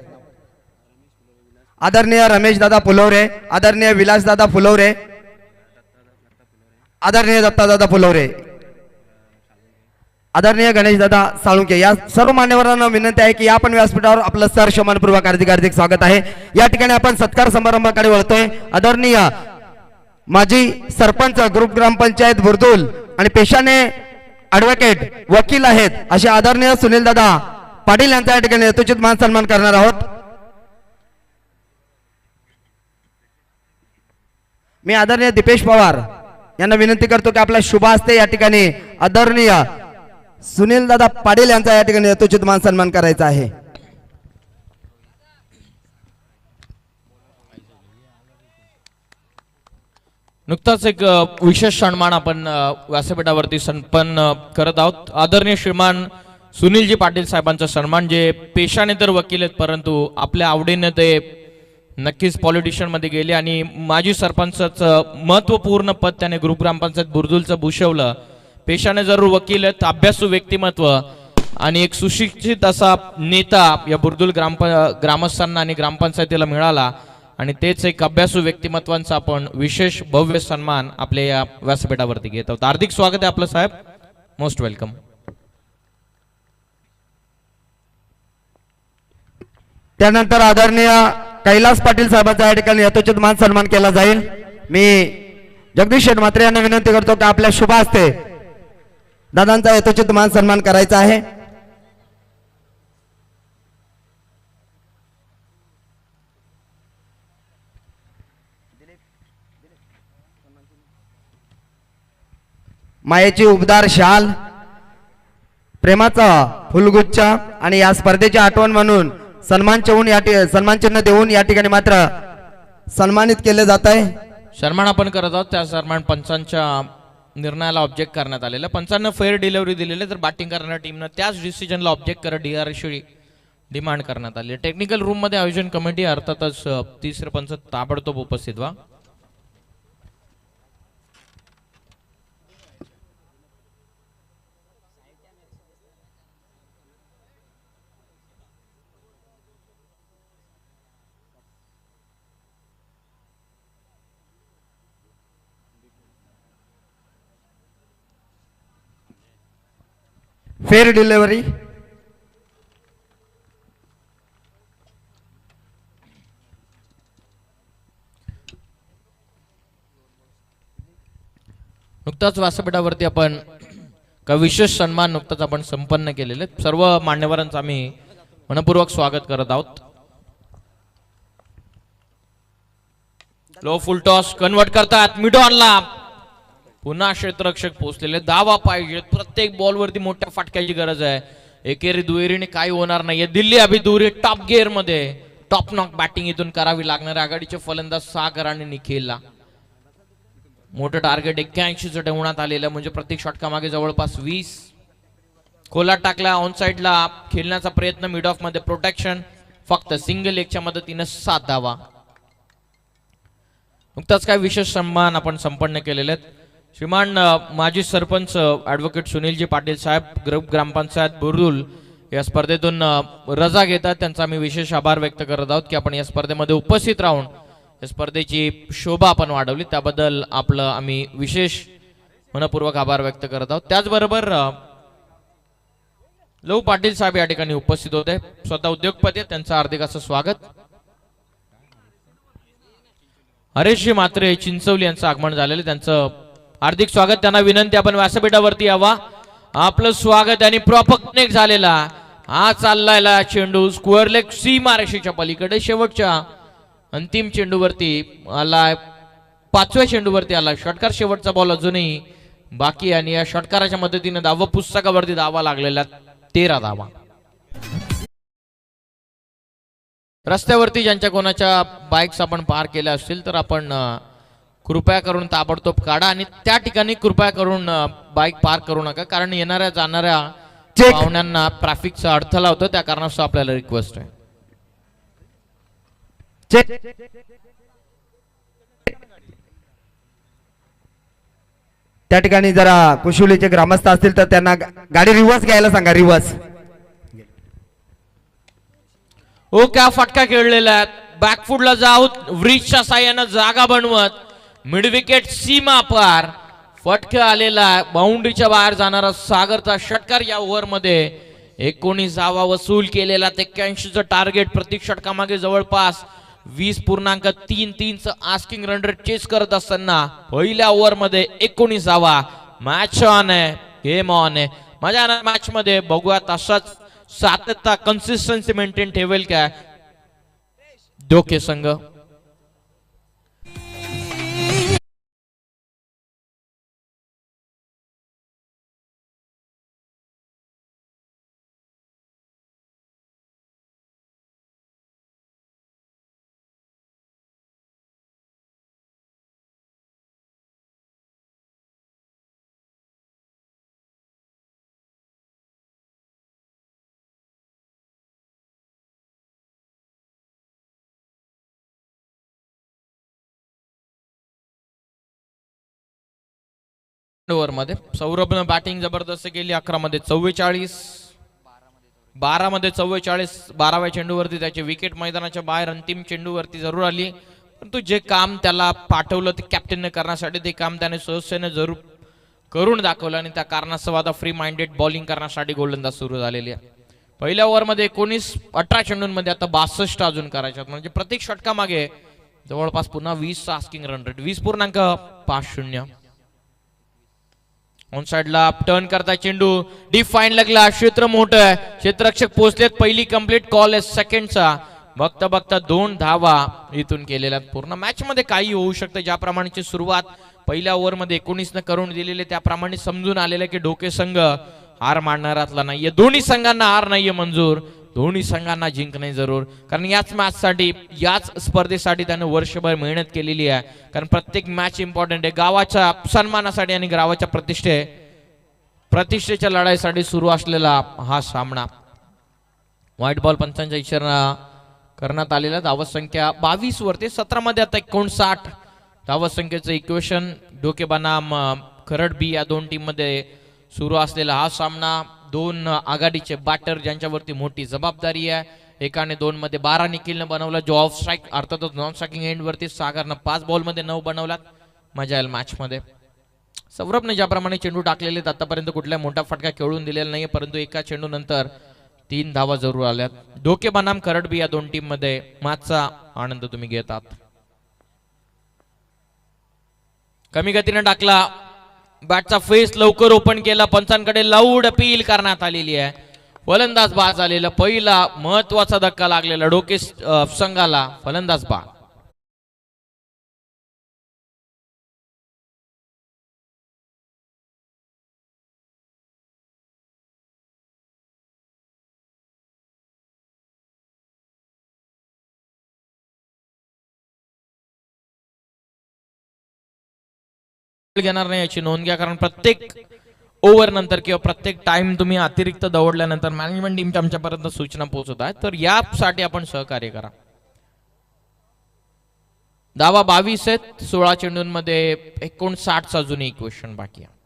आदरणीय रमेश दादा फुलवरे, आदरणीय विलास दादा फुलवरे, आदरणीय दत्तादादा फुलवरे, आदरणीय गणेश दादा साळुंके, या सर्व मान्यवरांना विनंती आहे की या पण व्यासपीठावर आपलं सहर्ष मनपूर्वक हार्दिक स्वागत आहे. या ठिकाणी आपण सत्कार समारंभाकडे वळतोय. आदरणीय माजी सरपंच ग्रुप ग्रामपंचायत बुरदुल आणि पेशाने ॲडव्होकेट वकील आहेत असे आदरणीय सुनील दादा पाटील यांचा या ठिकाणी यथोचित मान सन्मान करणार आहोत. मी आदरणीय दीपेश पवार यांना विनंती करतो की आपल्या शुभ हस्ते या ठिकाणी आदरणीय सुनील दादा पाटील यांचा या ठिकाणी यथोचित मान सन्मान करायचा आहे. नुकताच एक विशेष सन्मान आपण व्यासपीठावरती संपन्न करत आहोत. आदरणीय श्रीमान सुनीलजी पाटील साहेबांचा सन्मान, जे पेशाने तर वकील आहेत परंतु आपल्या आवडीने ते नक्कीच पॉलिटिशियन मध्ये गेले आणि माजी सरपंचाचं महत्वपूर्ण पद त्याने ग्रुप ग्रामपंचायत बुरदुलचं भूषवलं. पेशाने जरूर वकील आहेत, अभ्यासू व्यक्तिमत्व आणि एक सुशिक्षित असा नेता या बुरदुल ग्रामस्थांना आणि ग्रामपंचायतीला मिळाला. आणि तेच एक अभ्यासू व्यक्तिमत्वांचा आपण विशेष भव्य सन्मान आपल्या या व्यासपीठावरती घेत आहोत. हार्दिक स्वागत आहे आपलं साहेब, मोस्ट वेलकम. त्यानंतर आदरणीय कैलास पाटील साहेबांचा या ठिकाणी यथोचित मान सन्मान केला जाईल. मी जगदीश शेठ म्हात्रे यांना विनंती करतो की आपल्या शुभ हस्ते दादांचा यथोचित मान सन्मान करायचा आहे. मायेची उबदार शाल, प्रेमाचा फुलगुच्छ आणि या स्पर्धेची आठवण म्हणून सन्मान चिन्ह देऊन या ठिकाणी मात्र सन्मानित केले जात आहे. सन्मान आपण करत आहोत. त्या सन्मान पंचांच्या निर्णयाला ऑब्जेक्ट करण्यात आलेलं. पंचांना फेअर डिलिव्हरी दिलेली, तर बॅटिंग करणाऱ्या टीमनं त्याच डिसिजनला ऑब्जेक्ट करत DRशी डिमांड करण्यात आली. टेक्निकल रूम मध्ये आयोजन कमिटी अर्थातच तिसरे पंच ताबडतोब उपस्थित व्हा. फेअर डिलिव्हरी नुकताच व्यासपीठावरती आपण का विशेष सन्मान नुकताच आपण संपन्न केलेले. सर्व मान्यवरांचं आम्ही मनपूर्वक स्वागत करत आहोत. लो फुल टॉस कन्वर्ट करतात मिड ऑनला. पुन्हा क्षेत्ररक्षक पोहोचलेले. धावा पाहिजे प्रत्येक बॉलवरती मोठ्या फटक्याची गरज आहे. एकेरी दुहेरीने काही होणार नाहीये. दिल्ली अभि दुहेरी टॉप गिअर मध्ये टॉप नॉक बॅटिंग इथून करावी लागणार. आघाडीचे फलंदाज सागर आणि निखिलला मोठं टार्गेट 81 ठेवण्यात आलेलं म्हणजे प्रत्येक षटकामागे जवळपास 20. खोला टाकला ऑन साइडला खेळण्याचा प्रयत्न मिड ऑफ मध्ये प्रोटेक्शन फक्त सिंगल लेगच्या मदतीने 7 धावा. नुकताच काय विशेष सन्मान आपण संपन्न केलेले आहेत. श्रीमान माजी सरपंच ॲडव्होकेट सुनीलजी पाटील साहेब ग्रामपंचायत बुरदुल या स्पर्धेतून रजा घेतात. त्यांचा आम्ही विशेष आभार व्यक्त करत आहोत की आपण या स्पर्धेमध्ये उपस्थित राहून या स्पर्धेची शोभा आपण वाढवली. त्याबद्दल आपलं आम्ही विशेष मनपूर्वक आभार व्यक्त करत आहोत. त्याचबरोबर लव पाटील साहेब या ठिकाणी उपस्थित होते. स्वतः उद्योगपती आहेत. त्यांचं हार्दिक असं स्वागत. हरेशजी मात्रे चिंचवली यांचं आगमन झालेलं त्यांचं हार्दिक स्वागत. त्यांना विनंती आपण व्यासपीठावरती यावा. आपलं स्वागत आणि प्रॉपर कनेक्ट झालेला हा चाललायला चेंडू स्क्वेअर लेग सीमा रेषेच्या पलीकडे शेवटच्या अंतिम चेंडूवरती आलाय. 5व्या चेंडूवरती आला. षटकार शेवटचा बॉल अजूनही बाकी आणि या षटकाराच्या मदतीने धावा पुस्तकावरती धावा लागलेल्या 13 धावा. रस्त्यावरती ज्यांच्या कोणाच्या बाईक्स आपण पार केल्या असतील तर आपण कृपया करून ताबडतोब काढा आणि त्या ठिकाणी कृपया करून बाईक पार्क करू नका कारण येणाऱ्या जाणाऱ्या पाहुण्यांना ट्रॅफिकचा अडथळा होतो. त्या कारणास्तव आपल्याला रिक्वेस्ट आहे. त्या ठिकाणी जरा कुशुलीचे ग्रामस्थ असतील तर त्यांना गाडी रिव्हर्स घ्यायला सांगा. रिव्हर्स. ओ क्या फटका खेळलेला आहे. बॅकफुटला जाऊन व्रिजच्या साह्यानं जागा बनवत मिड विकेट सीमा पार फटका आलेला बाउंड्रीच्या बाहेर जाणारा सागरचा षटकार. या ओव्हर मध्ये 19 धावा वसूल केलेला. 81चं टार्गेट प्रत्येक षटकामागे जवळपास 20.33चं आस्किंग रन रेट चेस करत असताना पहिल्या ओव्हर मध्ये 19 धावा. मॅच ऑन आहे. गेम ऑन आहे. मजा येणार मॅच मध्ये. बघूया तसाच सातत्य कन्सिस्टन्सी मेंटेन ठेवेल काय डोके संघ. ओव्हर मध्ये सौरभनं बॅटिंग जबरदस्त केली. 11 मध्ये 44, 12 मध्ये 44. 12व्या चेंडूवरती त्याची विकेट मैदानाच्या बाहेर अंतिम चेंडूवरती जरूर आली परंतु जे काम त्याला पाठवलं ते कॅप्टनने करण्यासाठी ते काम त्याने सहजतेने जरूर करून दाखवलं आणि त्या कारणास्तव आता फ्री माइंडेड बॉलिंग करण्यासाठी गोलंदाज सुरू झालेली आहे. पहिल्या ओव्हरमध्ये 18 चेंडूंमध्ये आता 62 अजून करायच्यात म्हणजे प्रत्येक षटकामागे जवळपास पुन्हा 20चा आस्किंग रन रेट. 20.50. ऑन साइडला टर्न करता चेंडू डीप फाईन लागला. क्षेत्र मोठं आहे. क्षेत्ररक्षक पोहोचलेत. पहिली कंप्लीट कॉल आहे सेकंडचा. बघता बघता 2 धावा इथून केलेल्या. पूर्ण मॅच मध्ये काही होऊ शकतं. ज्याप्रमाणेची सुरुवात पहिल्या ओव्हर मध्ये 19 करून दिलेले त्याप्रमाणे समजून आलेलं की डोके संघ हार मानणारातला नाहीये. दोन्ही संघांना हार नाहीये मंजूर. दोन्ही संघांना जिंकणे जरूर कारण याच मॅच साठी याच स्पर्धेसाठी त्याने वर्षभर मेहनत केलेली आहे. कारण प्रत्येक मॅच इम्पॉर्टंट आहे. गावाच्या सन्मानासाठी आणि गावाच्या प्रतिष्ठेच्या लढाईसाठी सुरू असलेला हा सामना. व्हाईट बॉल पंचांचा इशारा करण्यात आलेला. धावसंख्या 22 वरती 17 मध्ये आता 59 धावसंख्येचं इक्वेशन. डोके बनाम खरड बी या दोन टीम मध्ये सुरू असलेला हा सामना. 2 आघाडीचे बॅटर ज्यांच्यावरती मोठी जबाबदारी आहे. एकाने 2 मध्ये 12 निखिलनं बनवला जो ऑफ स्ट्राईक अर्थातच नॉन स्ट्रायकिंग एंड वरती. सागरनं 5 बॉल मध्ये 9 बनवलात. मजा येईल मॅच मध्ये. सौरभने ज्याप्रमाणे चेंडू टाकलेले आतापर्यंत कुठल्या मोठा फटका खेळून दिलेला नाही परंतु एका चेंडू नंतर 3 धावा जरूर आल्यात. डोके बनाम खरडबी या दोन टीम मध्ये मॅचचा आनंद तुम्ही घेतात. कमी गतीने टाकला. बॅटचा फेस लवकर ओपन केला. पंचांकडे लाऊड अपील करण्यात आलेली आहे. फलंदाज बाद झालेला. पहिला महत्वाचा धक्का लागलेला डोके संघाला. फलंदाज बाद. घेणार नाही याची नोंद घ्या, कारण प्रत्येक ओव्हर नंतर किंवा प्रत्येक टाइम तुम्ही अतिरिक्त दवडल्यानंतर मॅनेजमेंट टीमच्या आमच्यापर्यंत सूचना पोहोचत आहे, तर यासाठी आपण सहकार्य करा. धावा 22 आहेत 16 चेंडूंमध्ये. 59चा अजून एक क्वेश्चन बाकी आहे.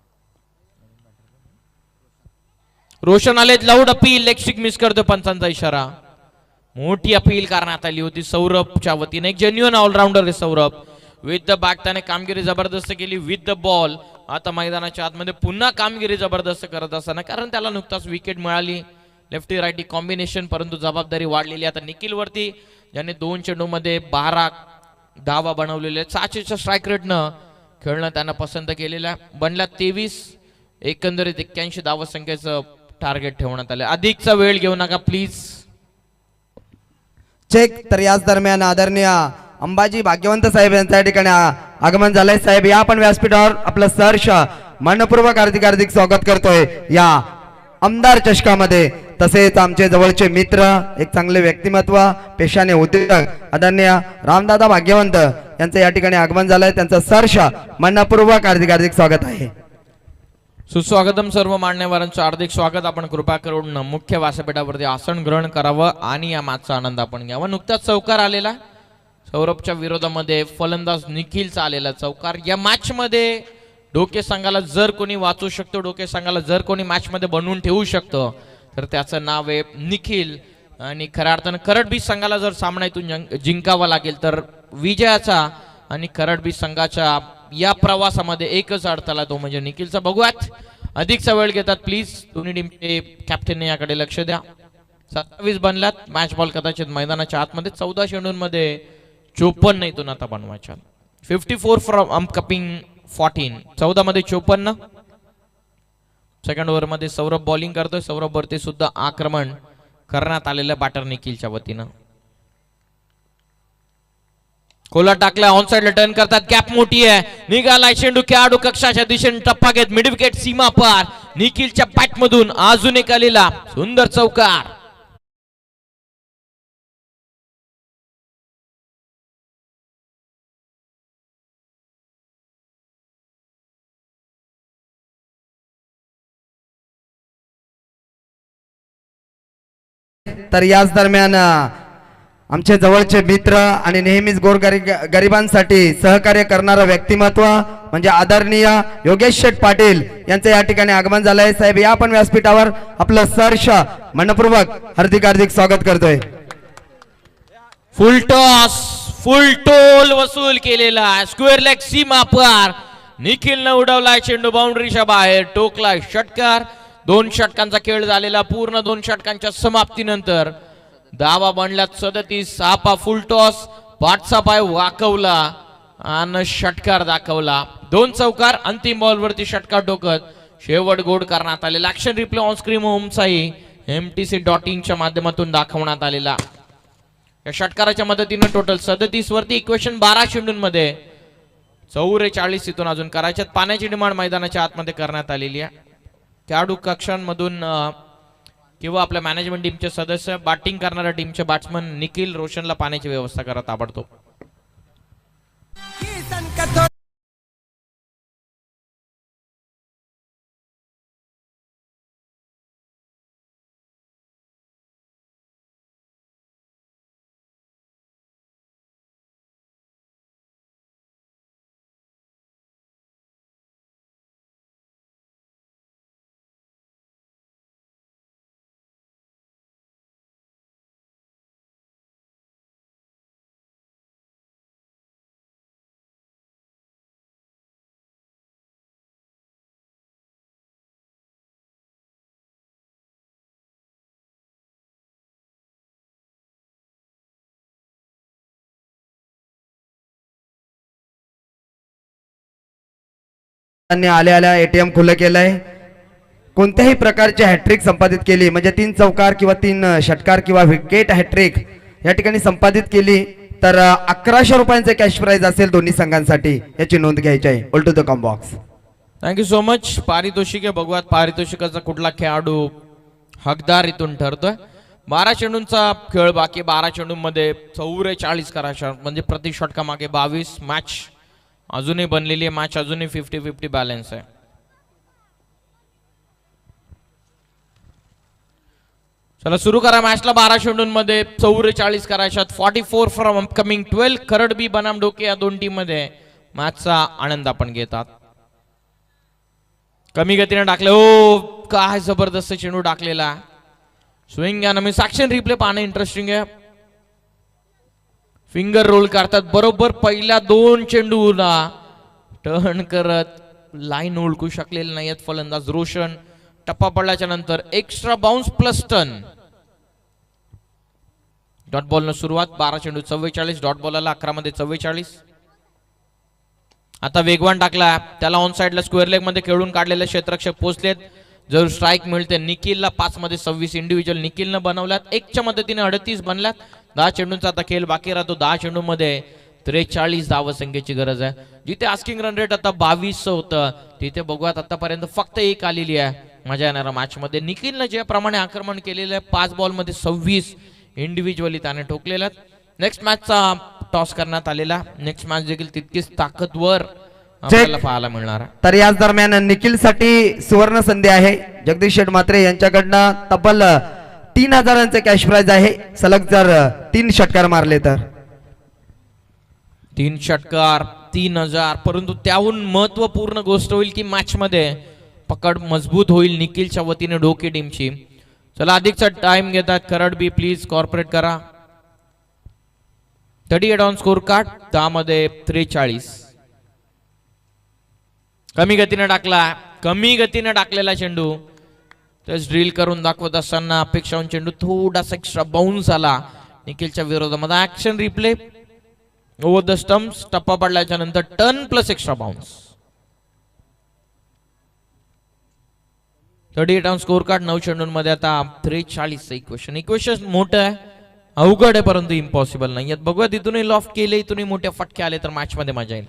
रोशन आले, loud appeal, leg stick miss करतो, पंचांचा इशारा. मोठी अपील करण्यात आली होती सौरभच्या वतीने. एक जेन्युइन ऑलराऊंडर आहे सौरभ. विथ द बॅट त्याने कामगिरी जबरदस्त केली. विथ द बॉल आता मैदानाच्या आतमध्ये पुन्हा कामगिरी जबरदस्त करत असताना, कारण त्याला नुकताच विकेट मिळाली लेफ्टी राईटी कॉम्बिनेशन, परंतु जबाबदारी वाढलेली आता निखिल वरती, ज्याने 2 चेंडूमध्ये 12 धावा बनवलेले. 6च्या स्ट्राईक रेटनं खेळणं त्यांना पसंत केलेलं आहे. बनल्या 23, एकंदरीत 81 धावा संख्येचं टार्गेट ठेवण्यात आले. अधिकचा वेळ घेऊ नका प्लीज. चेक. तर याच दरम्यान आदरणीय अंबाजी भाग्यवंत साहेब यांच्या ठिकाणी आगमन झालंय. साहेब या आपण व्यासपीठावर आपलं सहर्ष मनपूर्वक हार्दिक स्वागत करतोय या आमदार चषकामध्ये. तसेच आमचे जवळचे मित्र, एक चांगले व्यक्तिमत्व, पेशाने उद्योजक आदरणीय रामदादा भाग्यवंत यांचं या ठिकाणी आगमन झालंय. त्यांचं सहर्ष मनपूर्वक हार्दिक स्वागत आहे. सुस्वागतम. सर्व मान्यवरांचं हार्दिक स्वागत. आपण कृपा करून मुख्य व्यासपीठावरती आसन ग्रहण करावं आणि या मॅचचा आनंद आपण घ्यावा. नुकताच चौकार आलेला सौरभच्या विरोधामध्ये फलंदाज निखिलचा आलेला चौकार. या मॅच मध्ये डोके संघाला जर कोणी वाचू शकतो, डोके संघाला जर कोणी मॅच मध्ये बनवून ठेवू शकतो, तर त्याचं नाव आहे निखिल. आणि खऱ्या अर्थानं करडबीज संघाला जर सामना इथून जिंकावा लागेल तर विजयाचा आणि करडबीज संघाच्या या प्रवासामध्ये एकच अडथळा, तो म्हणजे निखिलचा. बघूयात. अधिकचा वेळ घेतात प्लीज. दोन्ही टीमचे कॅप्टनने याकडे लक्ष द्या. 27 बनल्यात. मॅच बॉल कदाचित मैदानाच्या आतमध्ये. 14 चेंडूंमध्ये 54 इथून आता बनवायच्या. 54 फ्रॉम कपिंग 14. 14 मध्ये 54. सेकंड ओव्हर मध्ये सौरभ बॉलिंग करतोय. सौरभ वरती सुद्धा आक्रमण करण्यात आलेलं बॅटर निखिलच्या वतीनं. कोला टाकला, ऑन साइडला टर्न करतात. गॅप मोठी आहे. निघालाय चेंडू खेळाडू कक्षाच्या दिशेने टप्पा घेत मिड विकेट सीमा पार. निखिलच्या बॅट मधून अजून एक आलेला सुंदर चौकार. तर याच दरम्यान आमचे जवळचे मित्र आणि नेहमीच गरिबांसाठी सहकार्य करणारं व्यक्तिमत्व म्हणजे आदरणीय योगेश शेठ पाटील यांचं या ठिकाणी आगमन झालंय. साहेब या आपण व्यासपीठावर आपलं सहर्ष मनपूर्वक हार्दिक स्वागत करतोय. फुल टॉस, फुल टोल वसूल केलेला. स्क्वेअर लेग सीमा पार. निखिलनं उडवलाय चेंडू बाउंड्रीच्या बाहेर. टोकलाय षटकार. 2 षटकांचा खेळ झालेला. पूर्ण 2 षटकांच्या समाप्तीनंतर धावा बनल्यात 37. सापा फुल टॉस, पाठचा पाय वाकवला आणि षटकार दाखवला. 2 चौकार. अंतिम बॉलवरती षटकार टोकत शेवट गोड करण्यात आलेला. ऍक्शन रिप्ले ऑन स्क्रीन होमसाई MTC.in च्या माध्यमातून दाखवण्यात आलेला. या षटकाराच्या मदतीनं टोटल 37 वरती इक्वेशन 12 चेंडूंमध्ये 44 इथून अजून करायच्यात. पाण्याची डिमांड मैदानाच्या आतमध्ये करण्यात आलेली आहे. खेळाडू कक्षांमधून किंवा आपल्या मॅनेजमेंट टीमचे सदस्य, बॅटिंग करणाऱ्या टीमचे बॅट्समन निखिल रोशनला पाण्याची व्यवस्था करत ताबडतोब. आल्या ATM खुलं केलंय. कोणत्याही प्रकारची हॅट्रिक संपादित केली म्हणजे 3 चौकार किंवा 3 षटकार किंवा विकेट हॅट्रिक या ठिकाणी संपादित केली तर 1100 रुपयांचे कॅश प्राइज असेल दोन्ही संघांसाठी. याची नोंद घ्यायची आहे. All to the comm box. Thank you so much. पारितोषिके बघूयात. पारितोषिकाचा कुठला खेळाडू हकदार इथून ठरतोय. 12 चेंडूंचा खेळ बाकी. 12 चेंडूंमध्ये 44 करायच्या म्हणजे प्रति षटका मागे 22. मॅच अजूनही बनलेली आहे मॅच, अजूनही 50-50 बॅलन्स आहे. चला सुरू करा मॅचला. 12 चेंडूंमध्ये 44 करायच्यात. 44 फ्रॉम अपकमिंग 12. करडबी बनाम डोके या दोन टीम मध्ये मॅचचा आनंद आपण घेतात. कमी गतीने टाकले. ओ काय जबरदस्त चेंडू टाकलेला. स्विंग आणि साक्षण रिप्ले पाहणं इंटरेस्टिंग आहे. फिंगर रोल करतात बरोबर पहिल्या 2 चेंडूला टर्न करत लाईन ओळखू शकलेले नाहीत फलंदाज रोशन. टप्पा पडल्याच्या नंतर extra bounce plus turn. Dot ball न सुरुवात. 12 चेंडू 44. डॉट बॉलला 11 मध्ये 44. आता वेगवान टाकला त्याला ऑन साइडला स्क्वेअर लेग मध्ये खेळून काढलेले क्षेत्ररक्षक पोहोचलेत. जर स्ट्राईक मिळते निखिलला 5 मध्ये 26 इंडिव्हिज्युअल निखिलनं बनवल्यात. 1च्या मदतीने 38 बनल्यात. 10 चेंडूंचा आता खेळ बाकी राहतो. 10 चेंडू मध्ये 43 धावसंख्येची गरज आहे. जिथे आस्किंग रन रेट आता 22 होतं तिथे बघूयात आतापर्यंत फक्त 1 आलेली आहे. मजा येणाऱ्या मॅच मध्ये निखिलनं ज्याप्रमाणे आक्रमण केलेलं आहे 5 बॉल मध्ये 26 इंडिव्हिज्युअली त्याने ठोकलेला. नेक्स्ट मॅचचा टॉस करण्यात आलेला. नेक्स्ट मॅच देखील तितकीच ताकदवर आपल्याला पाहायला मिळणार आहे. तर याच दरम्यान निखिल साठी सुवर्ण संधी आहे. जगदीश शेठ म्हात्रे यांच्याकडनं तब्बल 3000 कॅश प्राइज आहे सलग जर 3 षटकार मारले तर. 3 षटकार 3000. परंतु त्याहून महत्वपूर्ण गोष्ट होईल की मॅच मध्ये पकड मजबूत होईल निखिलच्या वतीने डोके टीमची. चला अधिकचा टाइम घेतात करडबी प्लीज कॉर्पोरेट करा. 38 ऑन स्कोर कार्ड. 10 मध्ये 43. कमी गतीने टाकला. कमी गतीने टाकलेला चेंडू तेच ड्रिल करून दाखवत असताना अपेक्षाहून चेंडू थोडासा एक्स्ट्रा बाउन्स आला निखिलच्या विरोधामध्ये. Action replay over the stumps. टप्पा पडल्याच्या नंतर turn plus extra bounce. 38 on score card. 9 चेंडूंमध्ये आता 43 इक्वेशन मोठं आहे अवघड आहे परंतु इम्पॉसिबल नाही. बघूया तिथूनही लॉफ्ट केले इथूनही मोठे फटके आले तर मॅच मध्ये मजा येईल.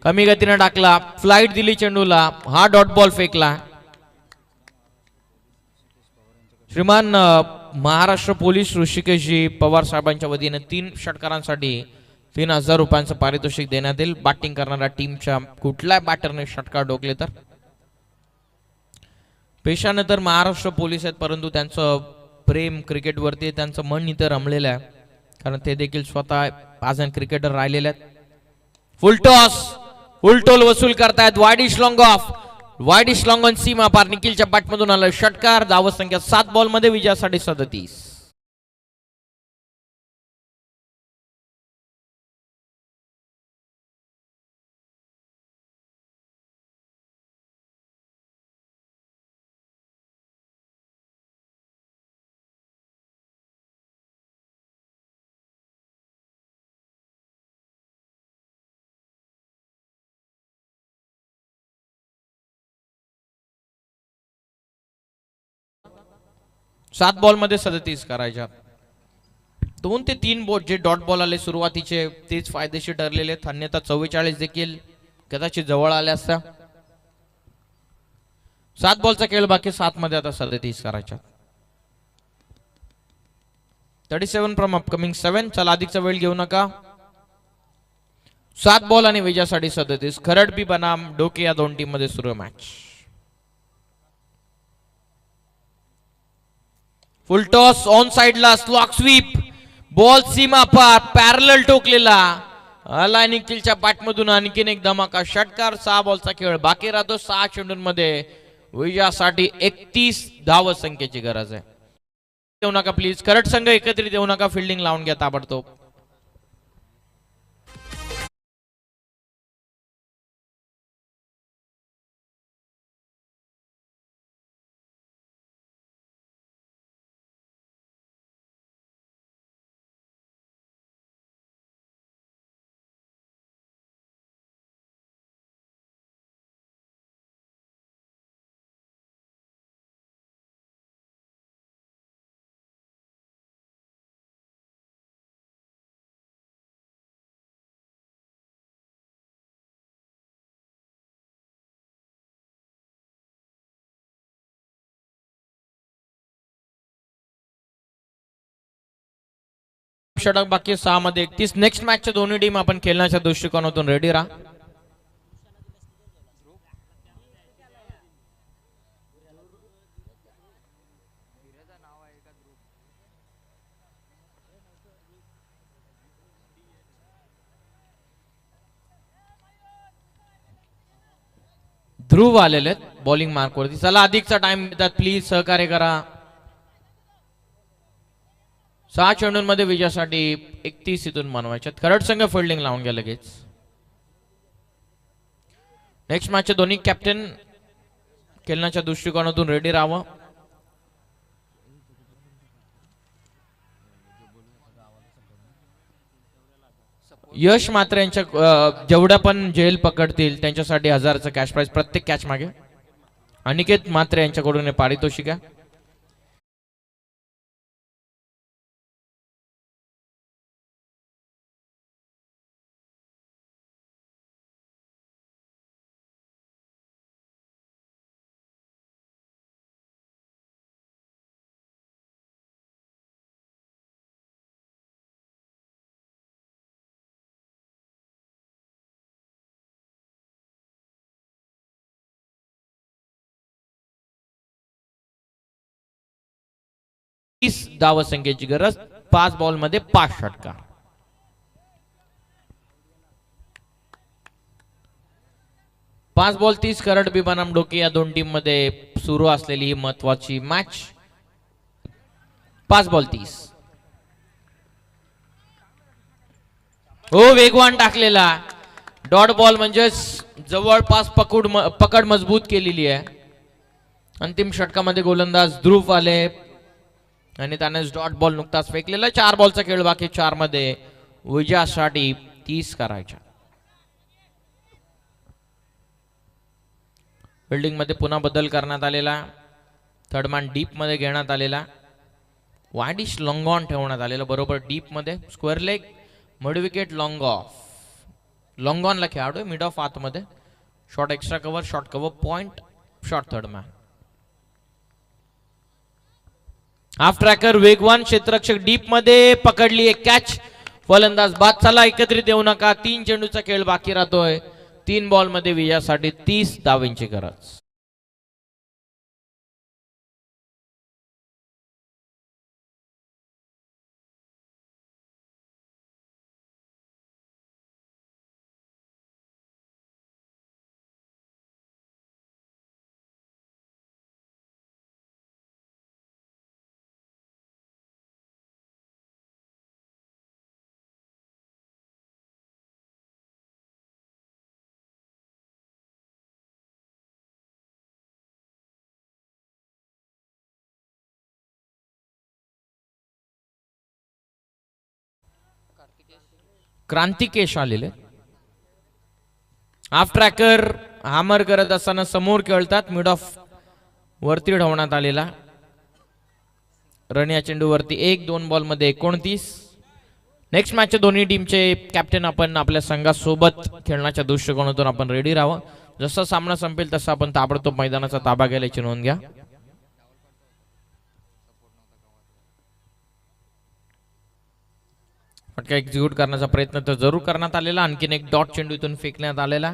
कमी गतीने टाकला. फ्लाइट दिली चेंडूला. हा डॉट बॉल फेकला. श्रीमान महाराष्ट्र पोलीस ऋषिकेशजी पवार साहेबांच्या वतीने 3 षटकारांसाठी 3000 रुपयांचं पारितोषिक देण्यात येईल. बॅटिंग करणाऱ्या टीमच्या कुठल्याही बॅटरने षटकार डोकले तर. पेशाने तर महाराष्ट्र पोलीस आहेत परंतु त्यांचं प्रेम क्रिकेटवरती त्यांचं मन इथं रमलेलं आहे कारण ते देखील स्वतः 5 जण क्रिकेटर राहिलेले आहेत. फुल टॉस. फुल टोल वसूल करतायत. वाईड इश लॉंग ऑफ. वाईड इश लॉंग ऑन सीमा पार. निखिलच्या बॅटमधून आलं षटकार. धावसंख्या 7 बॉल मध्ये विजयासाठी 37. सात बॉल मध्ये 37 करायच्या. 2 ते 3 बॉल जे डॉट बॉल आले सुरुवातीचे तेच फायदेशीर ठरलेले. अन्यथा 44 देखील कदाचित जवळ आले असता. 7 बॉलचा खेळ बाकी. 7 मध्ये आता 37 करायच्या. 37 फ्रॉम अपकमिंग 7. चला अधिकचा वेळ घेऊ नका. 7 बॉल आणि विजयासाठी 37. खरडबी बनाम डोके या दोन टीम मध्ये सुरू मॅच. फुल टॉस ऑन साइडला स्लॉक स्वीप. बॉल सीमा पार. पॅरलल ठोकलेला आला निखिलच्या बॅटमधून. आणखीन एक धमाका षटकार. 6 बॉलचा खेळ बाकी राहतो. 6 चेंडूंमध्ये विजयासाठी 31 धावसंख्येची गरज आहे. देऊ नका प्लीज. करट संघ एकत्रित देऊ नका. फिल्डिंग लावून घ्या ताबडतोब. षटक बाकी 6 मध्ये 31. नेक्स्ट मॅचच्या दोन्ही टीम आपण खेळण्याच्या दृष्टिकोनातून रेडी राहा. ध्रुव आलेले आहेत बॉलिंग मार्कवरती. चला अधिकचा टाइम देतात, प्लीज सहकार्य करा. 6 चेंडूंमध्ये विजयासाठी 31 इथून बनवायच्यात. खरड संघ फिल्डिंग लावून घ्या लगेच. नेक्स्ट मॅचचे दोन्ही कॅप्टन खेळण्याच्या दृष्टिकोनातून रेडी राहावं. यश मात्र यांच्या जेवढ्या पण जेल पकडतील त्यांच्यासाठी 1000चं कॅश प्राइज प्रत्येक कॅच मागे. अनिकेत मात्र यांच्याकडून हे पारितोषिक आहे. धाव संख्येची गरज. 5 बॉल मध्ये 5 षटकार. पाच बॉल 30 करड बी बनाम डोके या दोन टीम मध्ये सुरू असलेली ही महत्वाची मॅच. 5 बॉल 30. हो वेगवान टाकलेला डॉट बॉल म्हणजे जवळपास पकड मजबूत केलेली आहे. अंतिम षटकामध्ये गोलंदाज ध्रुव आले आणि त्याने डॉट बॉल नुकताच फेकलेला. 4 बॉलचा खेळ बाकी. 4 मध्ये विजयासाठी 30 करायच्या. बिल्डिंग मध्ये पुन्हा बदल करण्यात आलेला. थर्ड मॅन डीप मध्ये घेण्यात आलेला. वाइडिश लॉंग ऑन ठेवण्यात आलेला बरोबर डीप मध्ये. Square leg mid wicket long of. Long on ला खेळाडू मिड ऑफ आत मध्ये. Short extra cover short cover point short third man. Half tracker वेगवान क्षेत्ररक्षक डीप मध्ये पकडली एक कॅच. फलंदाज बाद. चला एकत्रित येऊ नका. 3 चेंडूचा खेळ बाकी राहतोय. 3 बॉल मध्ये विजयासाठी 30 धावांची गरज. क्रांतिकेश आलेले. हाफ ट्रॅकर हामर करत असताना समोर खेळतात. मिड ऑफ वरती ढवण्यात आलेला. रन या चेंडूवरती 1-2 बॉल मध्ये 29. नेक्स्ट मॅचच्या दोन्ही टीमचे कॅप्टन आपण आपल्या संघासोबत खेळण्याच्या दृष्टिकोनातून आपण रेडी राहावं. जसा सामना संपेल तसा आपण ताबडतोब मैदानाचा ताबा घ्यायची नोंद घ्या. फटका एक्झिक्यूट करण्याचा प्रयत्न तर जरूर करण्यात आलेला. आणखीन एक डॉट चेंडू इथून फेकण्यात आलेला.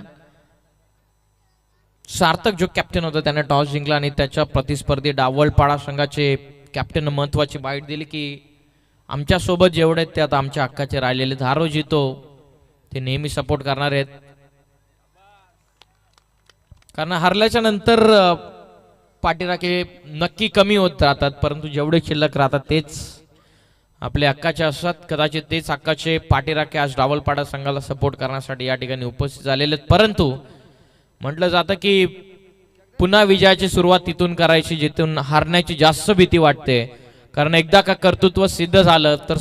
सार्थक जो कॅप्टन होता त्याने टॉस जिंकला आणि त्याच्या प्रतिस्पर्धी डावलपाडा संघाचे कॅप्टन महत्वाची बाईट दिली की आमच्या सोबत जेवढे आहेत ते आता आमच्या हक्काचे राहिलेले. हारो जितो ते नेहमी सपोर्ट करणार आहेत. कारण हरल्याच्या नंतर पाठीराखे नक्की कमी होत राहतात परंतु जेवढे शिल्लक राहतात तेच आपले हक्काचे असतात. कदाचित तेच हक्काचे पाठीराखे आज डावलपाडा संघाला सपोर्ट करण्यासाठी या ठिकाणी उपस्थित झालेले आहेत. परंतु म्हटलं जातं की पुन्हा विजयाची सुरुवात तिथून करायची जिथून हारण्याची जास्त भीती वाटते. कारण एकदा का कर्तृत्व सिद्ध झालं तर